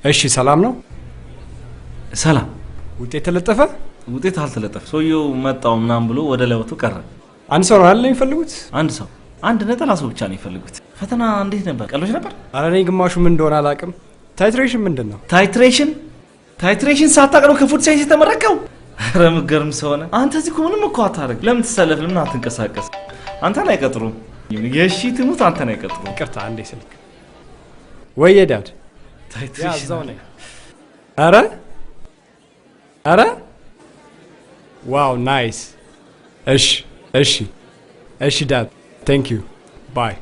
እሺ ሰላም ነው? ሰላም። ውጤት ተለጠፈ? ውጤት አልተለጠፈ። ሰውየው መጣው ምናምን ብሎ ወደ ላይ ወጥቶ ቀረ። አንድ ሰው አይደል የሚፈልጉት? አንድ ሰው፣ አንድ ነጠላ ሰው ብቻ ነው የሚፈልጉት። ፈተና እንዴት ነበር? ቀሎች ነበር? ኧረ እኔ ግማሹ ምን እንደሆነ አላውቅም። ታይትሬሽን ምንድን ነው? ታይትሬሽን ሳታውቅ ነው ከፉድ ሳይንስ የተመረቀው? ኧረ ምገርም ሰው ነህ አንተ። እዚህ እኮ ምንም እኮ አታረግ። ለምን ትሰለፍ? ለምን አትንቀሳቀስ? አንተን አይቀጥሩም። የሺ ትሙት አንተን አይቀጥሩም። ይቅርታ አንዴ ስልክ ወይ ዳድ ታይትሬሽን ያዛው ነኝ። ኧረ ዋው ናይስ። እሺ ዳድ ቴንክ ዩ ባይ።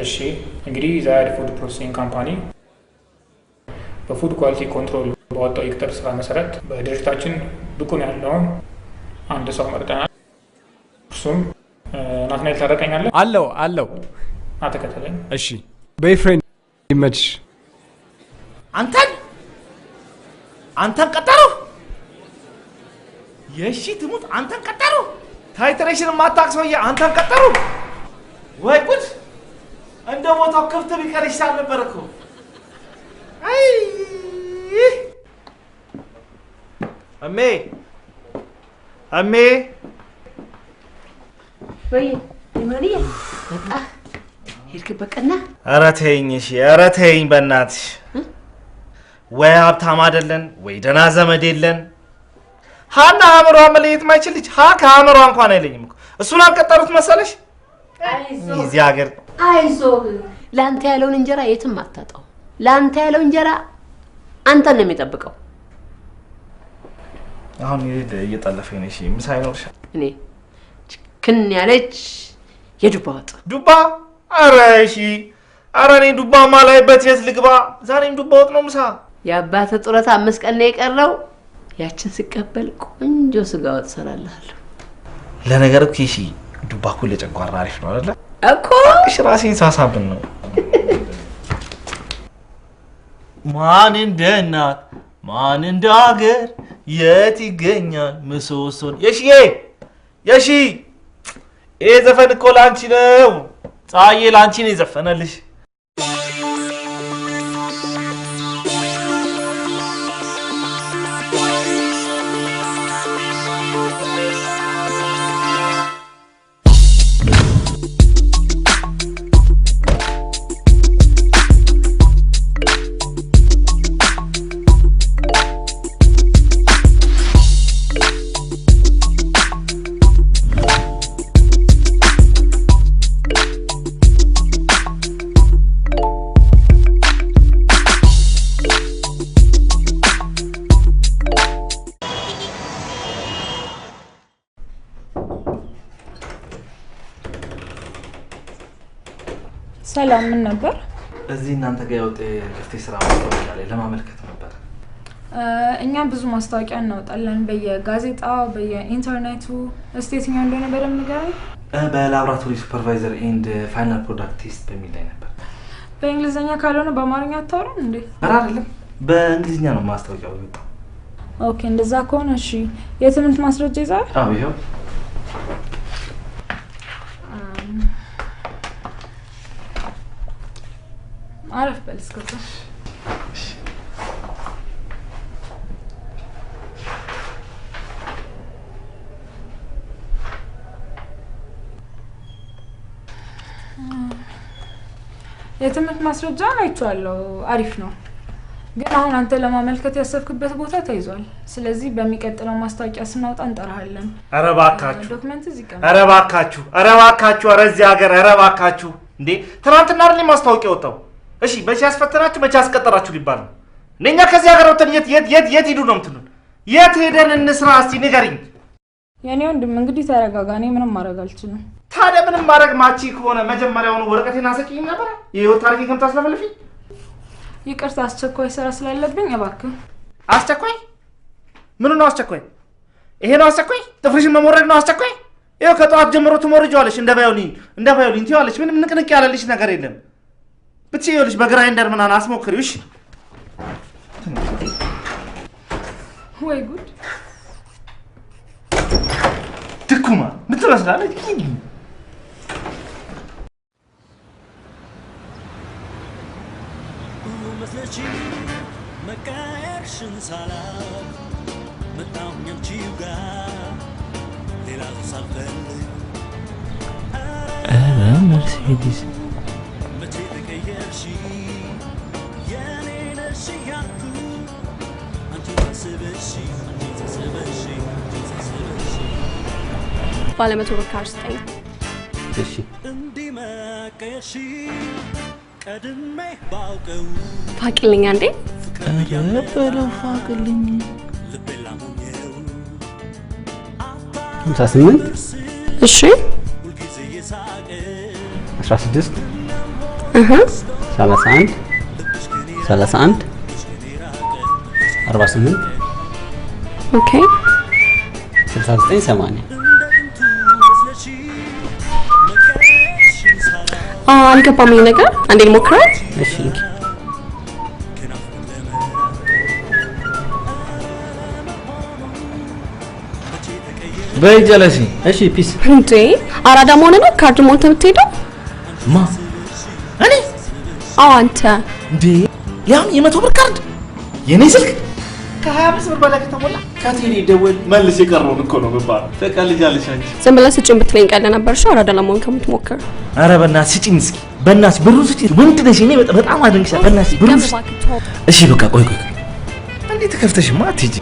እሺ እንግዲህ ዛያድ ፉድ ፕሮሰሲንግ ካምፓኒ በፉድ ኳሊቲ ኮንትሮል በወጣው የቅጥር ስራ መሰረት በድርጅታችን ብቁ ነው ያለውን አንድ ሰው መርጠናል። እርሱም ናትናኤል ታረቀኛለህ? አለው አተከተለኝ። እሺ በፍሬንድ ይመችሽ። አንተን ቀጠሩ? የሺ ትሙት አንተን ቀጠሩ? ታይትሬሽን ማታውቅ ሰውዬ አንተን ቀጠሩ? ወይ ጉድ! እንደ ቦታው ክፍት ቢቀር ይሻል ነበር እኮ። አይ አሜ ወይ ማሪያ በቃ ሄድክበት ቀና። ኧረ ተይኝ፣ እሺ ኧረ ተይኝ በእናትሽ። ወይ ሀብታም አይደለን ወይ ደህና ዘመድ የለን። ሀና አእምሯ መለየት ማይችል ልጅ ከአእምሯ እንኳን አይለኝም እኮ። እሱን አልቀጠሩት መሰለሽ? እዚህ ሀገር አይዞህ፣ ለአንተ ያለውን እንጀራ የትም አታጣው። ለአንተ ያለው እንጀራ አንተን ነው የሚጠብቀው። አሁን እየጠለፈኝ ነው። እሺ ምሳ ይኖርሻል? እኔ ችክን ያለች የዱባ ወጥ። ዱባ? ኧረ እሺ። ኧረ እኔ ዱባ ማላይበት የት ልግባ? ዛሬም ዱባ ወጥ ነው ምሳ። የአባተ ጡረታ 5 ቀን ነው የቀረው። ያችን ስቀበል ቆንጆ ስጋ ወጥ ሰራልሃለሁ። ለነገር እኮ እሺ ዱባ እኮ ለጨጓራ አሪፍ ነው አይደለ እኮ? እሺ ራሴን ሳሳብን ነው። ማን እንደ እናት ማን እንደ ሀገር የት ይገኛል ምሰሶን። የሺ ይሄ ዘፈን እኮ ላንቺ ነው። ፀሐዬ ላንቺ ነው የዘፈነልሽ። ሰላም ምን ነበር? እዚህ እናንተ ጋር ያወጣ ክፍት ስራ ማስታወቂያ ላይ ለማመልከት ነበር። እኛም ብዙ ማስታወቂያ እናወጣለን በየጋዜጣው በየኢንተርኔቱ። እስቲ የትኛው እንደሆነ በደንብ ንገረኝ። በላብራቶሪ ሱፐርቫይዘር ኤንድ ፋይናል ፕሮዳክት ቴስት በሚል ላይ ነበር። በእንግሊዝኛ ካልሆነ በአማርኛ አታወራም እንዴ? ኧረ አይደለም በእንግሊዝኛ ነው ማስታወቂያው የወጣው። ኦኬ እንደዛ ከሆነ እሺ። የትምህርት ማስረጃ ይዛል? አዎ ይሄው። አረፍ በል እስከዛ። የትምህርት ማስረጃ አይቼዋለሁ፣ አሪፍ ነው። ግን አሁን አንተ ለማመልከት ያሰብክበት ቦታ ተይዟል። ስለዚህ በሚቀጥለው ማስታወቂያ ስናወጣ እንጠራሃለን። ኧረ እባካችሁ ዶክመንት እዚህ ጋር። ኧረ እባካችሁ ኧረ እዚህ ሀገር ኧረ እባካችሁ እንዴ! ትናንትና አይደል ማስታወቂያ ወጣው? እሺ መቼ ያስፈተናችሁ መቼ ያስቀጠራችሁ ሊባል ነው? እኛ ከዚህ ሀገር ወጥተን የት ሂዱ ነው የምትሉን? የት ሄደን እንስራ እስቲ ንገሪኝ። የኔ ወንድም እንግዲህ ተረጋጋ። እኔ ምንም ማድረግ አልችልም። ታዲያ ምንም ማድረግ ማቺ ከሆነ መጀመሪያውኑ ወረቀቴን አሰጪኝ ነበር። የህይወት ታሪኬን ከምታስለፈልፊኝ። ይቅርታ አስቸኳይ ስራ ስላለብኝ እባክህ። አስቸኳይ? ምኑ ነው አስቸኳይ? ይሄ ነው አስቸኳይ? ጥፍርሽን መሞረድ ነው አስቸኳይ? ይኸው ከጠዋት ጀምሮ ትሞርጂዋለሽ እንደ ቫዮሊን ትይዋለሽ። ምንም ንቅንቅ ያለልሽ ነገር የለም። ብትይውልሽ በግራይንደር ምናምን አስሞክሪው። እሺ ወይ ጉድ! ድኩማ ምን ትመስላለች? Mercedes. ባለመቶ ብር ካርድ ስጠኝ። እሺ ፋቅልኝ አንዴ። ቀረበለው ፋቅልኝ 58 እሺ 16 31 48 ኦኬ 69 80 አልገባም ይሄ ነገር አንዴ ልሞክራት። እሺ በጀለሲ እሺ ፒስ እንዴ አራዳ መሆን ነው ካርድ ሞልተ ብትሄደው ማ እኔ አንተ እንዴ ያም የመቶ ብር ካርድ የኔ ስልክ ከ25 ብር በላይ ከተሞላ ከቴሌ ደወል መልስ የቀረውን እኮ ነው በባል ተቀልጃለሽ አንቺ ዝም ብለህ ስጭኝ ብትለኝ ቀለ ነበር። አራዳ ለመሆን ከምትሞክር ኧረ በእናትሽ ስጭኝ እስኪ በእናትሽ ብሩን ስጭኝ ወንድ ነሽ እኔ በጣም አደንቅሻለሁ በእናትሽ ብሩን እሺ በቃ ቆይ እንዴት ተከፍተሽማ አትሂጂ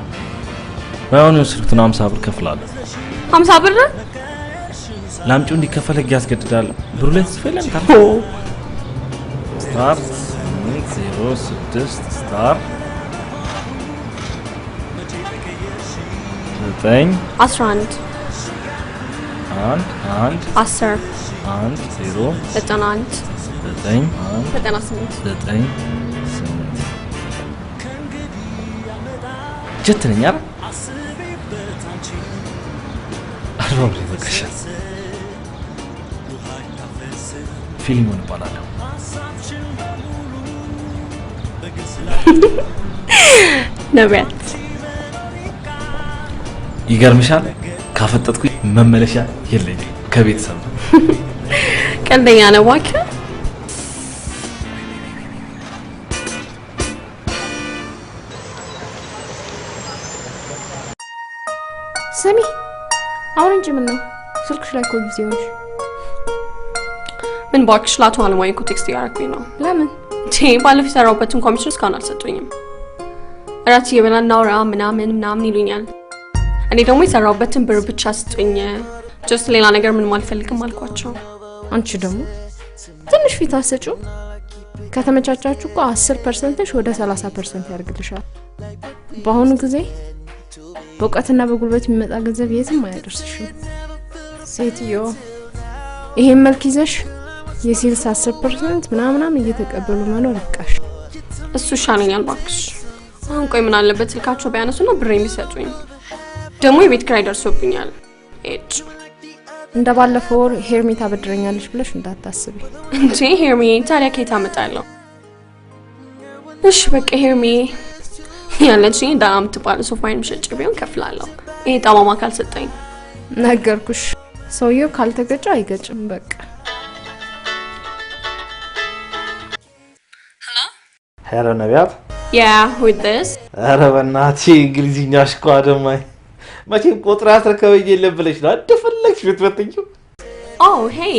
ባይሆን ስልክቱን 50 ብር ከፍላለሁ 50 ብር ላምጪው እንዲከፈል ህግ ያስገድዳል ብሩ ላይ ተጽፈለም ታዲያ ስታርት 06 ስታር 9 11 1 10 1 0 91 9 98 9 ጀትነኛ አሮብ ለበከሻ ፊልሙን ባላለው ነብያት ይገርምሻል ካፈጠጥኩ መመለሻ የለኝም ከቤተሰብ ቀልደኛ ነው እባክህ። ስሚ አሁን እንጂ ምን ነው ስልክሽ ላይ እኮ ቢዚ ሆንሽ። ምን ባክሽ ላቱ አለማይ እኮ ቴክስት ያደረኩኝ ነው። ለምን ባለፈው የሰራሁበትን ኮሚሽን እስካሁን አልሰጡኝም። እራት እየበላን እናውራ ምናምን ይሉኛል። እኔ ደግሞ የሰራሁበትን ብር ብቻ ስጡኝ ጀስት ሌላ ነገር ምንም አልፈልግም አልኳቸው። አንቺ ደግሞ ትንሽ ፊት አሰጪው ከተመቻቻችሁ እኮ 10% ወደ 30% ያርግልሻል። በአሁኑ ጊዜ በእውቀትና በጉልበት የሚመጣ ገንዘብ የትም አያደርስሽም። ሴትዮ ይሄን መልክ ይዘሽ የሴልስ 10% ምናምን እየተቀበሉ መኖር ይብቃሽ። እሱ ሻለኛል ባክሽ። አሁን ቆይ ምን አለበት ስልካቸው ቢያነሱና ብሬን ቢሰጡኝ። ደግሞ የቤት ኪራይ ደርሶብኛል። እጭ እንደባለፈው ሄርሜታ በድረኛለሽ ብለሽ እንዳታስቢ እንጂ ሄርሜ ታዲያ ከየት አመጣለሁ? እሺ በቃ ሄርሜ ያለችኝ ዳም ትባል ሶፋይን ምሸጭ ቢሆን ከፍላለሁ። ይሄ ጣማማ ካልሰጠኝ ነገርኩሽ። ሰውየው ካልተገጨ አይገጭም በቃ። ሄሎ ነቢያት with this ኧረ በእናትሽ እንግሊዝኛሽ እኮ አደማኝ መቼም ቁጥር አስረከበኝ የለም ብለሽ ነው እንደፈለግሽ ብትበትኝው። ሄይ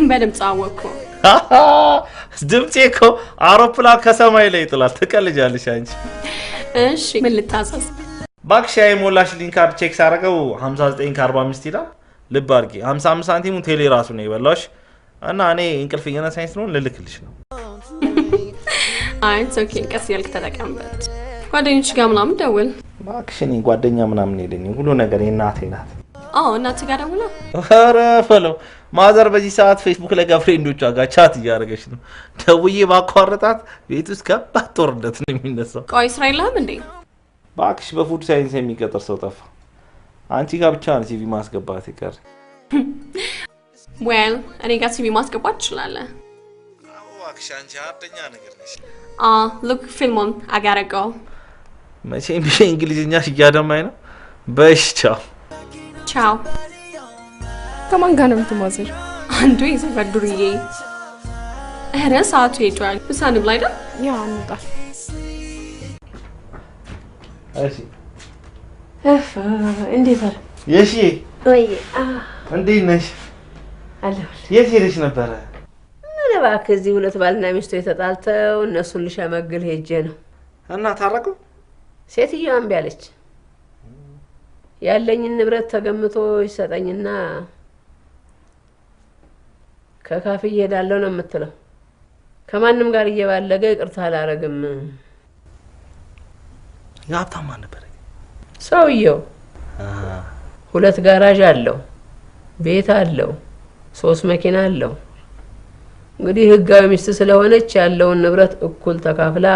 በድምፅ አወቅኩ። ድምፄ እኮ አውሮፕላን ከሰማይ ላይ ይጥላል። ትቀልጃለሽ አንቺ። እሺ ምን ልታዘዝ? ባክሽ የሞላሽልኝ ካርድ ቼክ ሳደርገው 59.45 ይላል። ልብ አድርጊ 55 ሳንቲሙን ቴሌ ራሱ ነው የበላሽ እና እኔ እንቅልፍ እየነሳኝ ስለሆነ ልልክልሽ ነው። አይ ኦኬ ቀስ ያልክ ተጠቀምበት። ጓደኞች ጋር ምናምን ደውል። ባክሽ እኔ ጓደኛ ምናምን የለኝም። ሁሉ ነገር የእናቴ ናት። እናት ጋር ደውላ። ኧረ ፈለው ማዘር በዚህ ሰዓት ፌስቡክ ላይ ከፍሬንዶቿ ጋር ቻት እያደረገች ነው። ደውዬ ባቋርጣት ቤት ውስጥ ከባድ ጦርነት ነው የሚነሳው። ቆይ ስራ የለህም እንዴ? ባክሽ በፉድ ሳይንስ የሚቀጥር ሰው ጠፋ። አንቺ ጋር ብቻ ነው ሲቪ ማስገባት ይቀር። እኔ ጋር ሲቪ ማስገባት ትችላለህ። ባክሽ አንቺ አርደኛ ነገር ነሽ። look ፊልሙን I gotta go። መቼም እንግሊዝኛሽ እያደማኝ ነው። በሽ ቻው ቻው። ከማን ጋር ነው የምትማዘር? አንዱ የሰፈር ዱርዬ። ኧረ ሰዓቱ ሄዷል። ምሳ እንብላ አይደል? ያ እንውጣ። እሺ እንዴት አለ? የሺ ወይ እንዴት ነሽ? አለሁ። የት ሄደሽ ነበረ? ምን እባክህ እዚህ ሁለት ባልና ሚስቶች ተጣልተው እነሱን ልሸመግል ሄጄ ነው። እና ታረቁ? ሴትዮዋ እምቢ አለች። ያለኝን ንብረት ተገምቶ ይሰጠኝና ከካፍዬ ሄዳለሁ ነው የምትለው። ከማንም ጋር እየባለገ ይቅርታ አላረግም። የሀብታም ማን ነበረ? ሰውየው 2 ጋራዥ አለው፣ ቤት አለው፣ 3 መኪና አለው። እንግዲህ ህጋዊ ሚስት ስለሆነች ያለውን ንብረት እኩል ተካፍላ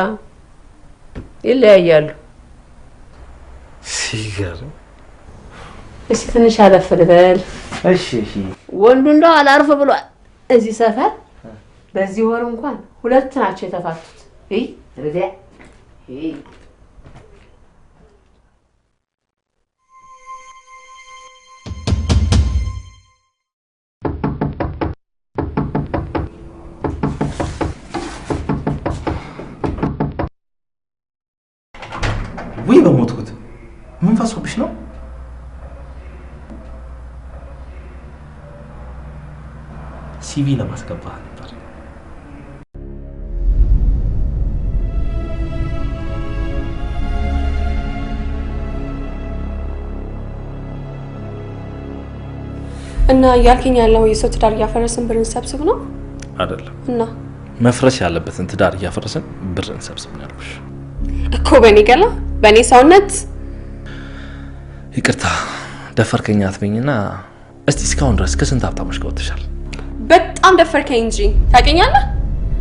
ይለያያሉ። ሲገርም። እሺ ትንሽ አለፍ ልበል። እሺ ወንዱ እንደው አላርፍ ብሏል። እዚህ ሰፈር በዚህ ወር እንኳን 2 ናቸው የተፋቱት። ረዲያ ወይ በሞትኩት ምን ፈሶብሽ ነው? ሲቪ ለማስገባት ነበር። እና እያልከኝ ያለው የሰው ትዳር እያፈረስን ብር እንሰብስብ ነው አይደለም? እና መፍረስ ያለበትን ትዳር እያፈረስን ብር እንሰብስብ ነው ያልኩሽ እኮ። በእኔ ገላ በእኔ ሰውነት ይቅርታ ደፈርከኝ አትበኝና እስቲ እስካሁን ድረስ ከስንት ሀብታሞች ጋር ወጥተሻል? በጣም ደፈርከኝ እንጂ ታውቀኛለህ።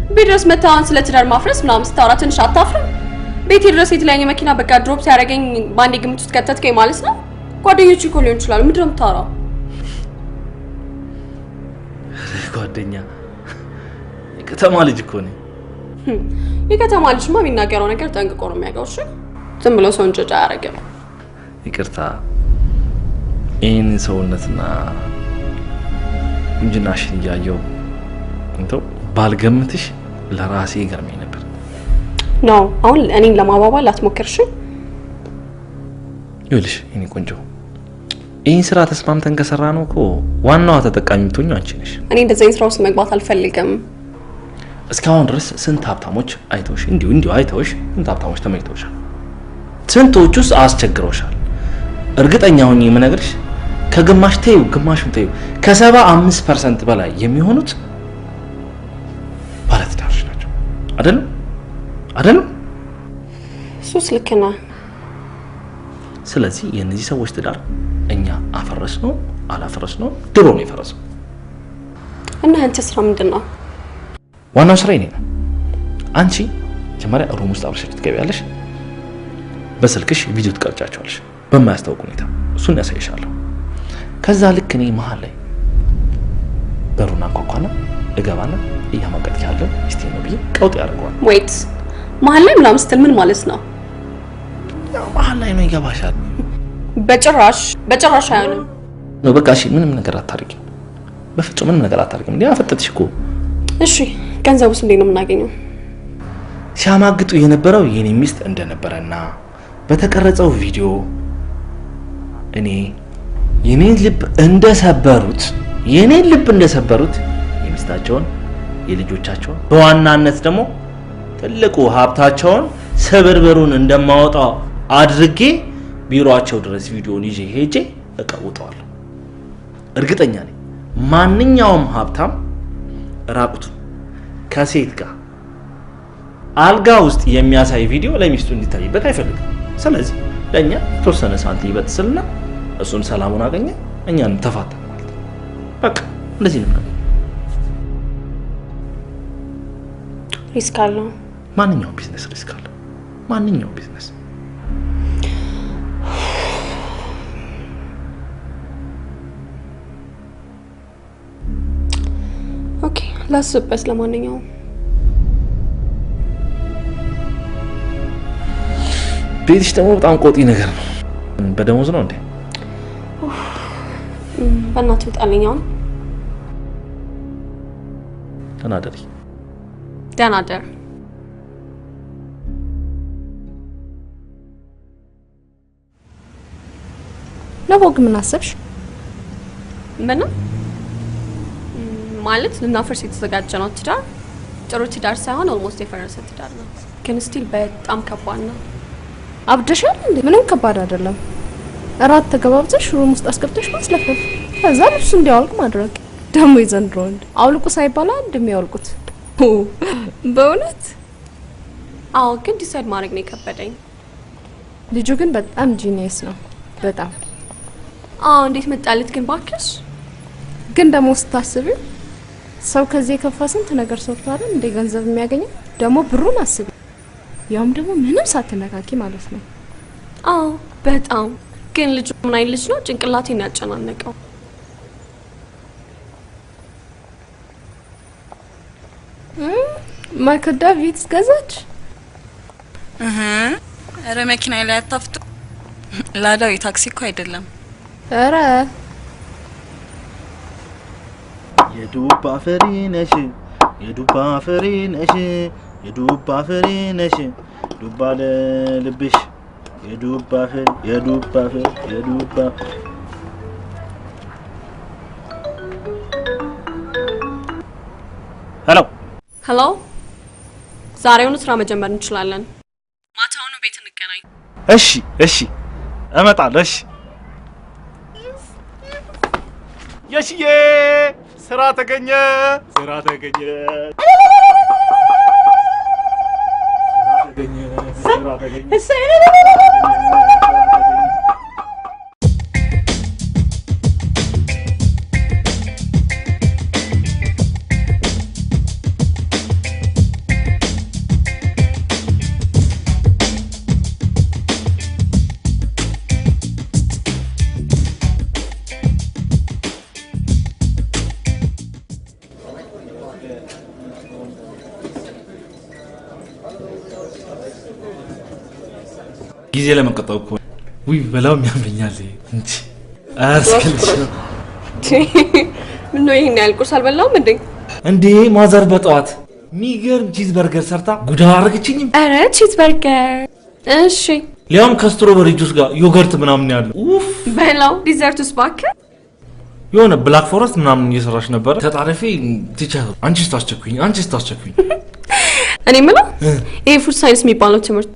ቤት ድረስ መታወን ስለ ትዳር ማፍረስ ምናምን ስታወራ ትንሽ አታፍርም? ቤቴ ድረስ የተለያየ መኪና በቃ ድሮፕ ሲያደርገኝ በአንዴ ግምት ውስጥ ከተትከኝ ማለት ነው። ጓደኞች እኮ ሊሆን ይችላሉ። ምንድን ነው የምታወራው? ጓደኛ የከተማ ልጅ እኮ ነኝ። የከተማ ልጅማ የሚናገረው ነገር ጠንቅቆ ነው የሚያውቀው። እሺ ዝም ብሎ ሰው እንጭጫ አያደርግም። ይቅርታ ይህን ሰውነትና ቁንጅናሽን እያየው እንተው ባልገምትሽ ለራሴ ገርመኝ ነበር። ነው አሁን እኔን ለማባባል አትሞክርሽ። ይኸውልሽ እኔ ቆንጆ ይህን ስራ ተስማምተን ከሰራ ነው እኮ ዋናዋ ተጠቃሚ የምትሆኚው አንቺ ነሽ። እኔ እንደዚህ ስራ ውስጥ መግባት አልፈልግም። እስካሁን ድረስ ስንት ሀብታሞች አይተውሽ እንዲሁ አይተውሽ ስንት ሀብታሞች ተመኝተውሻል? ስንቶቹስ አስቸግረውሻል? እርግጠኛ ሆኜ የምነግርሽ ከግማሽ ተይው ግማሹን ተይው ከ75% በላይ የሚሆኑት ባለትዳሮች ናቸው። አይደለም? እሱስ ልክ ነህ። ስለዚህ የእነዚህ ሰዎች ትዳር እኛ አፈረስ ነው አላፈረስ ነው ድሮ ነው የፈረሰው። እና አንተ ስራ ምንድን ነው? ዋናው ስራ ይሄ ነው። አንቺ ጀመሪያ ሩም ውስጥ አብረሽ ትገቢያለሽ። በስልክሽ ቪዲዮ ትቀርጫቸዋለሽ በማያስታውቅ ሁኔታ። እሱን ያሳይሻለሁ። ከዛ ልክ እኔ መሀል ላይ በሩን አንኳኳና እገባና እያማቀጥ ያለው እስቲ ነው ብዬ ቀውጥ ያደርገዋል። ዌይት መሀል ላይ ምናምን ስትል ምን ማለት ነው? ያው መሀል ላይ ነው ይገባሻል። በጭራሽ አይሆንም ነው በቃ እሺ። ምንም ነገር አታርጊም፣ በፍጹም ምንም ነገር አታርጊም። እንዴ አፈጠጥሽ እኮ። እሺ ገንዘቡስ እንዴት ነው የምናገኘው? ሲያማግጡ የነበረው የኔ ሚስት እንደነበረና በተቀረጸው ቪዲዮ እኔ የኔን ልብ እንደሰበሩት የሚስታቸውን የልጆቻቸውን በዋናነት ደግሞ ትልቁ ሀብታቸውን ስብርብሩን እንደማወጣው አድርጌ ቢሮአቸው ድረስ ቪዲዮን ይዤ ሄጄ እቀውጠዋለሁ። እርግጠኛ ነኝ ማንኛውም ሀብታም ራቁቱ ከሴት ጋር አልጋ ውስጥ የሚያሳይ ቪዲዮ ለሚስቱ እንዲታይበት አይፈልግም። ስለዚህ ለኛ ተወሰነ ሳንቲም ይበጥስልና እሱም ሰላሙን አገኘ፣ እኛም ተፋተን ማለት ነው። በቃ እንደዚህ ነው። ሪስክ አለው። ማንኛውም ቢዝነስ ሪስክ አለው። ማንኛውም ቢዝነስ ኦኬ ላስብበት። ለማንኛውም ቤትሽ ደግሞ በጣም ቆጢ ነገር ነው። በደሞዝ ነው እንዴ? በእናትህ ውጣልኝ። አሁን ተናደሪ። ደህና ደር። ለቦግ ምን አሰብሽ? ምን ማለት ልናፈርስ የተዘጋጀ ነው ትዳር? ጥሩ ትዳር ሳይሆን ኦልሞስት የፈረሰ ትዳር ነው። ግን ስቲል በጣም ከባድ ነው። አብደሻል እንዴ? ምንም ከባድ አይደለም። እራት ተገባብተሽ ሩም ውስጥ አስገብተሽ ማስለፈፍ፣ ከዛ ልብሱ እንዲያወልቅ ማድረግ። ደግሞ የዘንድሮ ወንድ አውልቁ ሳይባል እንደሚያወልቁት። በእውነት አዎ። ግን ዲሳይድ ማድረግ ነው የከበደኝ። ልጁ ግን በጣም ጂኒየስ ነው። በጣም አዎ። እንዴት መጣለት ግን ባክሽ? ግን ደግሞ ስታስቢው ሰው ከዚህ የከፋ ስንት ነገር ሰርቷል እንደ ገንዘብ የሚያገኘው። ደግሞ ብሩን አስቢ፣ ያውም ደግሞ ምንም ሳትነካኪ ማለት ነው። አዎ በጣም ግን ልጁ ምን አይነት ልጅ ነው? ጭንቅላቴን ያጨናነቀው። ማይክል ዳቪድስ ገዛች። ኧረ መኪና ላይ አታፍጡ። ላዳው የታክሲ እኮ አይደለም። ኧረ የዱባ ፍሬ ነሽ፣ የዱባ ፍሬ ነሽ፣ የዱባ ፍሬ ነሽ፣ ዱባ ለልብሽ የዱባ ፍሬ፣ የዱባ ፍሬ፣ የዱባ ሄሎ ሄሎ። ዛሬውኑ ስራ መጀመር እንችላለን። ማታውኑ ቤት እንገናኝ። እሺ እሺ፣ እመጣለሁ። እሺ የሽዬ ስራ ተገኘ፣ ስራ ተገኘ፣ ስራ ተገኘ፣ ስራ ተገኘ። ጊዜ ለመቆጠብ እኮ ውይ በላውም ያመኛል እንጂ አስከልሽ ምን ነው ይሄን ያህል ቁርስ አልበላውም እንዴ? ማዘር በጠዋት ሚገርም ቺዝ በርገር ሰርታ ጉዳ አረጋችኝ። አረ ቺዝ በርገር እሺ፣ ሊያም ከስትሮበሪ ጁስ ጋር ዮገርት ምናምን ያለው ኡፍ በላው። ዲዘርቱስ ባከ የሆነ ብላክ ፎረስት ምናምን እየሰራች ነበር። ተጣረፊ ቲቸር አንቺስ ታስቸኩኝ። እኔ ምለው ይሄ ፉድ ሳይንስ የሚባለው ትምህርት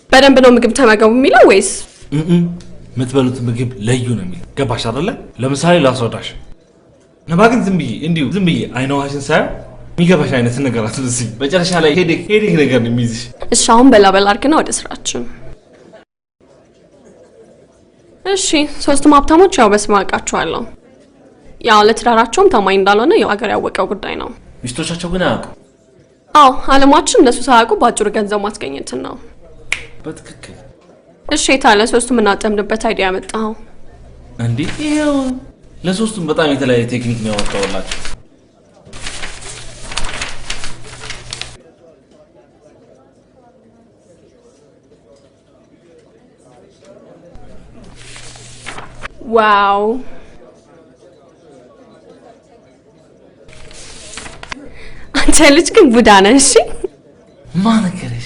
በደንብ ነው ምግብ ተመገቡ የሚለው ወይስ የምትበሉት ምግብ ለዩ ነው የሚለው? ገባሽ አይደለ? ለምሳሌ ላስረዳሽ። ነባ ግን ዝም ብዬ አይነዋሽን ሳይሆን የሚገባሽ አይነት ነገር አትልሲ። መጨረሻ ላይ ሄዴክ ነገር ነው የሚይዝሽ። እሺ አሁን በላ አድርገና ወደ ስራችን። እሺ ሶስቱም ሀብታሞች ያው በስም አውቃቸዋለሁ። ያው ለትዳራቸውም ታማኝ እንዳልሆነ ያው አገር ያወቀው ጉዳይ ነው። ሚስቶቻቸው ግን አያውቁም። አዎ አለማችን እነሱ ሳያውቁ በአጭሩ ገንዘብ ማስገኘትን ነው። በትክክል እሺ ታለ ሶስቱም እናጠምድበት አይዲያ ያመጣው እንዴ? ይሄው ለሶስቱም በጣም የተለያየ ቴክኒክ ነው ያወጣውላችሁ። ዋው አንተ ልጅ ግን ቡዳ ነህ። እሺ ማን ነገረሽ?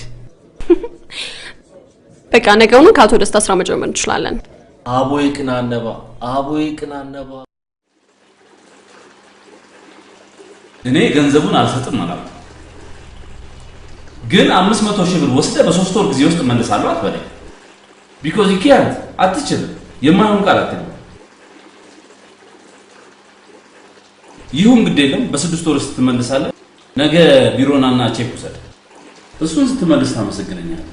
በቃ ነገውኑ ከአቶ ደስታ ስራ መጀመር እንችላለን። አቦይ ቅናነባ እኔ ገንዘቡን አልሰጥም ማለት ግን 500 ሺህ ብር ወስደ በ3 ወር ጊዜ ውስጥ መልሳለሁ አትበለኝ። ቢኮዝ ይኪያት አትችልም። የማይሆን ቃል አትልም። ይሁን ግድ የለም በ6 ወር ውስጥ ትመልሳለህ። ነገ ቢሮናና ቼክ ውሰድ። እሱን ስትመልስ ታመሰግነኛለህ።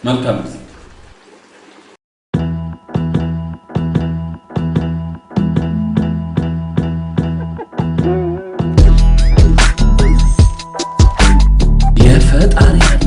መልካም ጊዜ። የፈጣሪ ያለ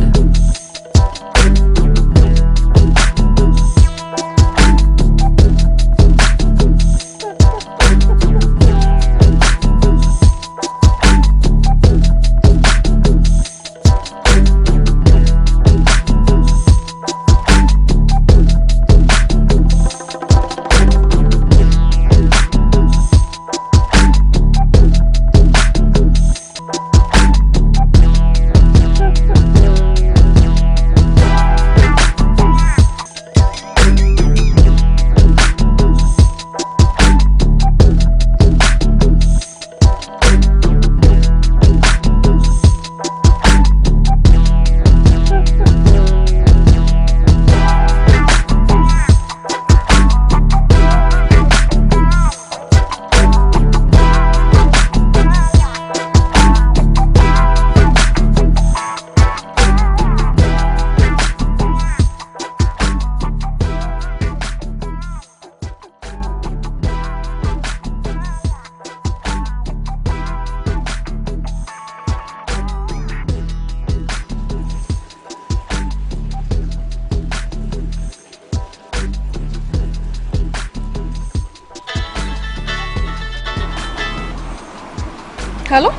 Hello?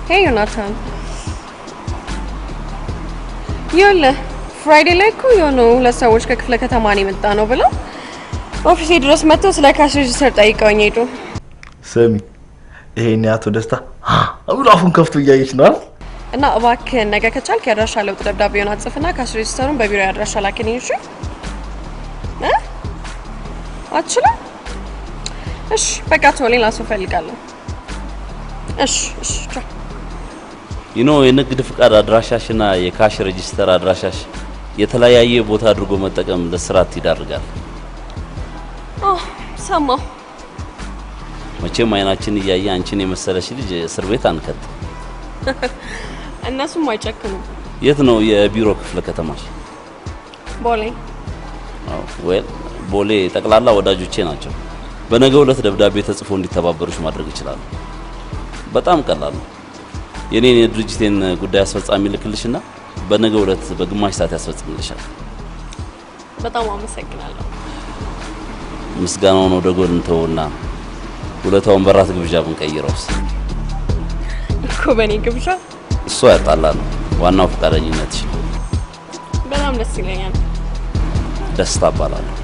Hey, Jonathan. Yola, Friday ላይ እኮ የሆኑ ለሰዎች ከክፍለ ከተማ ነው የመጣ ነው ብለው ኦፊሴ ድረስ መጥተው ስለ ካሽ ሬጅስተር ጠይቀውኝ ሄዱ። ስሚ ይሄን ያቶ ደስታ አሁን አፉን ከፍቶ እያየች ነው እና እባክህ ነገ ከቻልክ ያድራሻ ለውጥ ደብዳቤውን አጽፍና ካሽ ሬጅስተሩን በቢሮ ያድራሻ ላክልኝ እሺ? አትችልም? እሺ በቃ ተወው ሌላ ሰው ፈልጋለሁ። እሺ ቻው። የንግድ ፍቃድ አድራሻሽና የካሽ ሬጅስተር አድራሻሽ የተለያየ ቦታ አድርጎ መጠቀም ለስራት ይዳርጋል። ሰማሁ። መቼም አይናችን እያየ አንቺን የመሰለሽ ልጅ እስር ቤት አንከት። እነሱም አይጨክኑም። የት ነው የቢሮ ክፍለ ከተማሽ? ቦሌ። ዌል ቦሌ ጠቅላላ ወዳጆቼ ናቸው። በነገው ዕለት ደብዳቤ ተጽፎ እንዲተባበሩሽ ማድረግ ይችላል። በጣም ቀላል ነው። የኔን የድርጅቴን ጉዳይ አስፈጻሚ ልክልሽና በነገው ዕለት በግማሽ ሰዓት ያስፈጽምልሻል። በጣም አመሰግናለሁ። ምስጋናው ነው ደጎን ተውና ሁለታውን በራት ግብዣ ብንቀይረውስ? እኮ በኔ ግብዣ እሱ ያጣላል። ዋናው ፈቃደኝነትሽ ነው። በጣም ደስ ይለኛል። ደስታ አባላለሁ።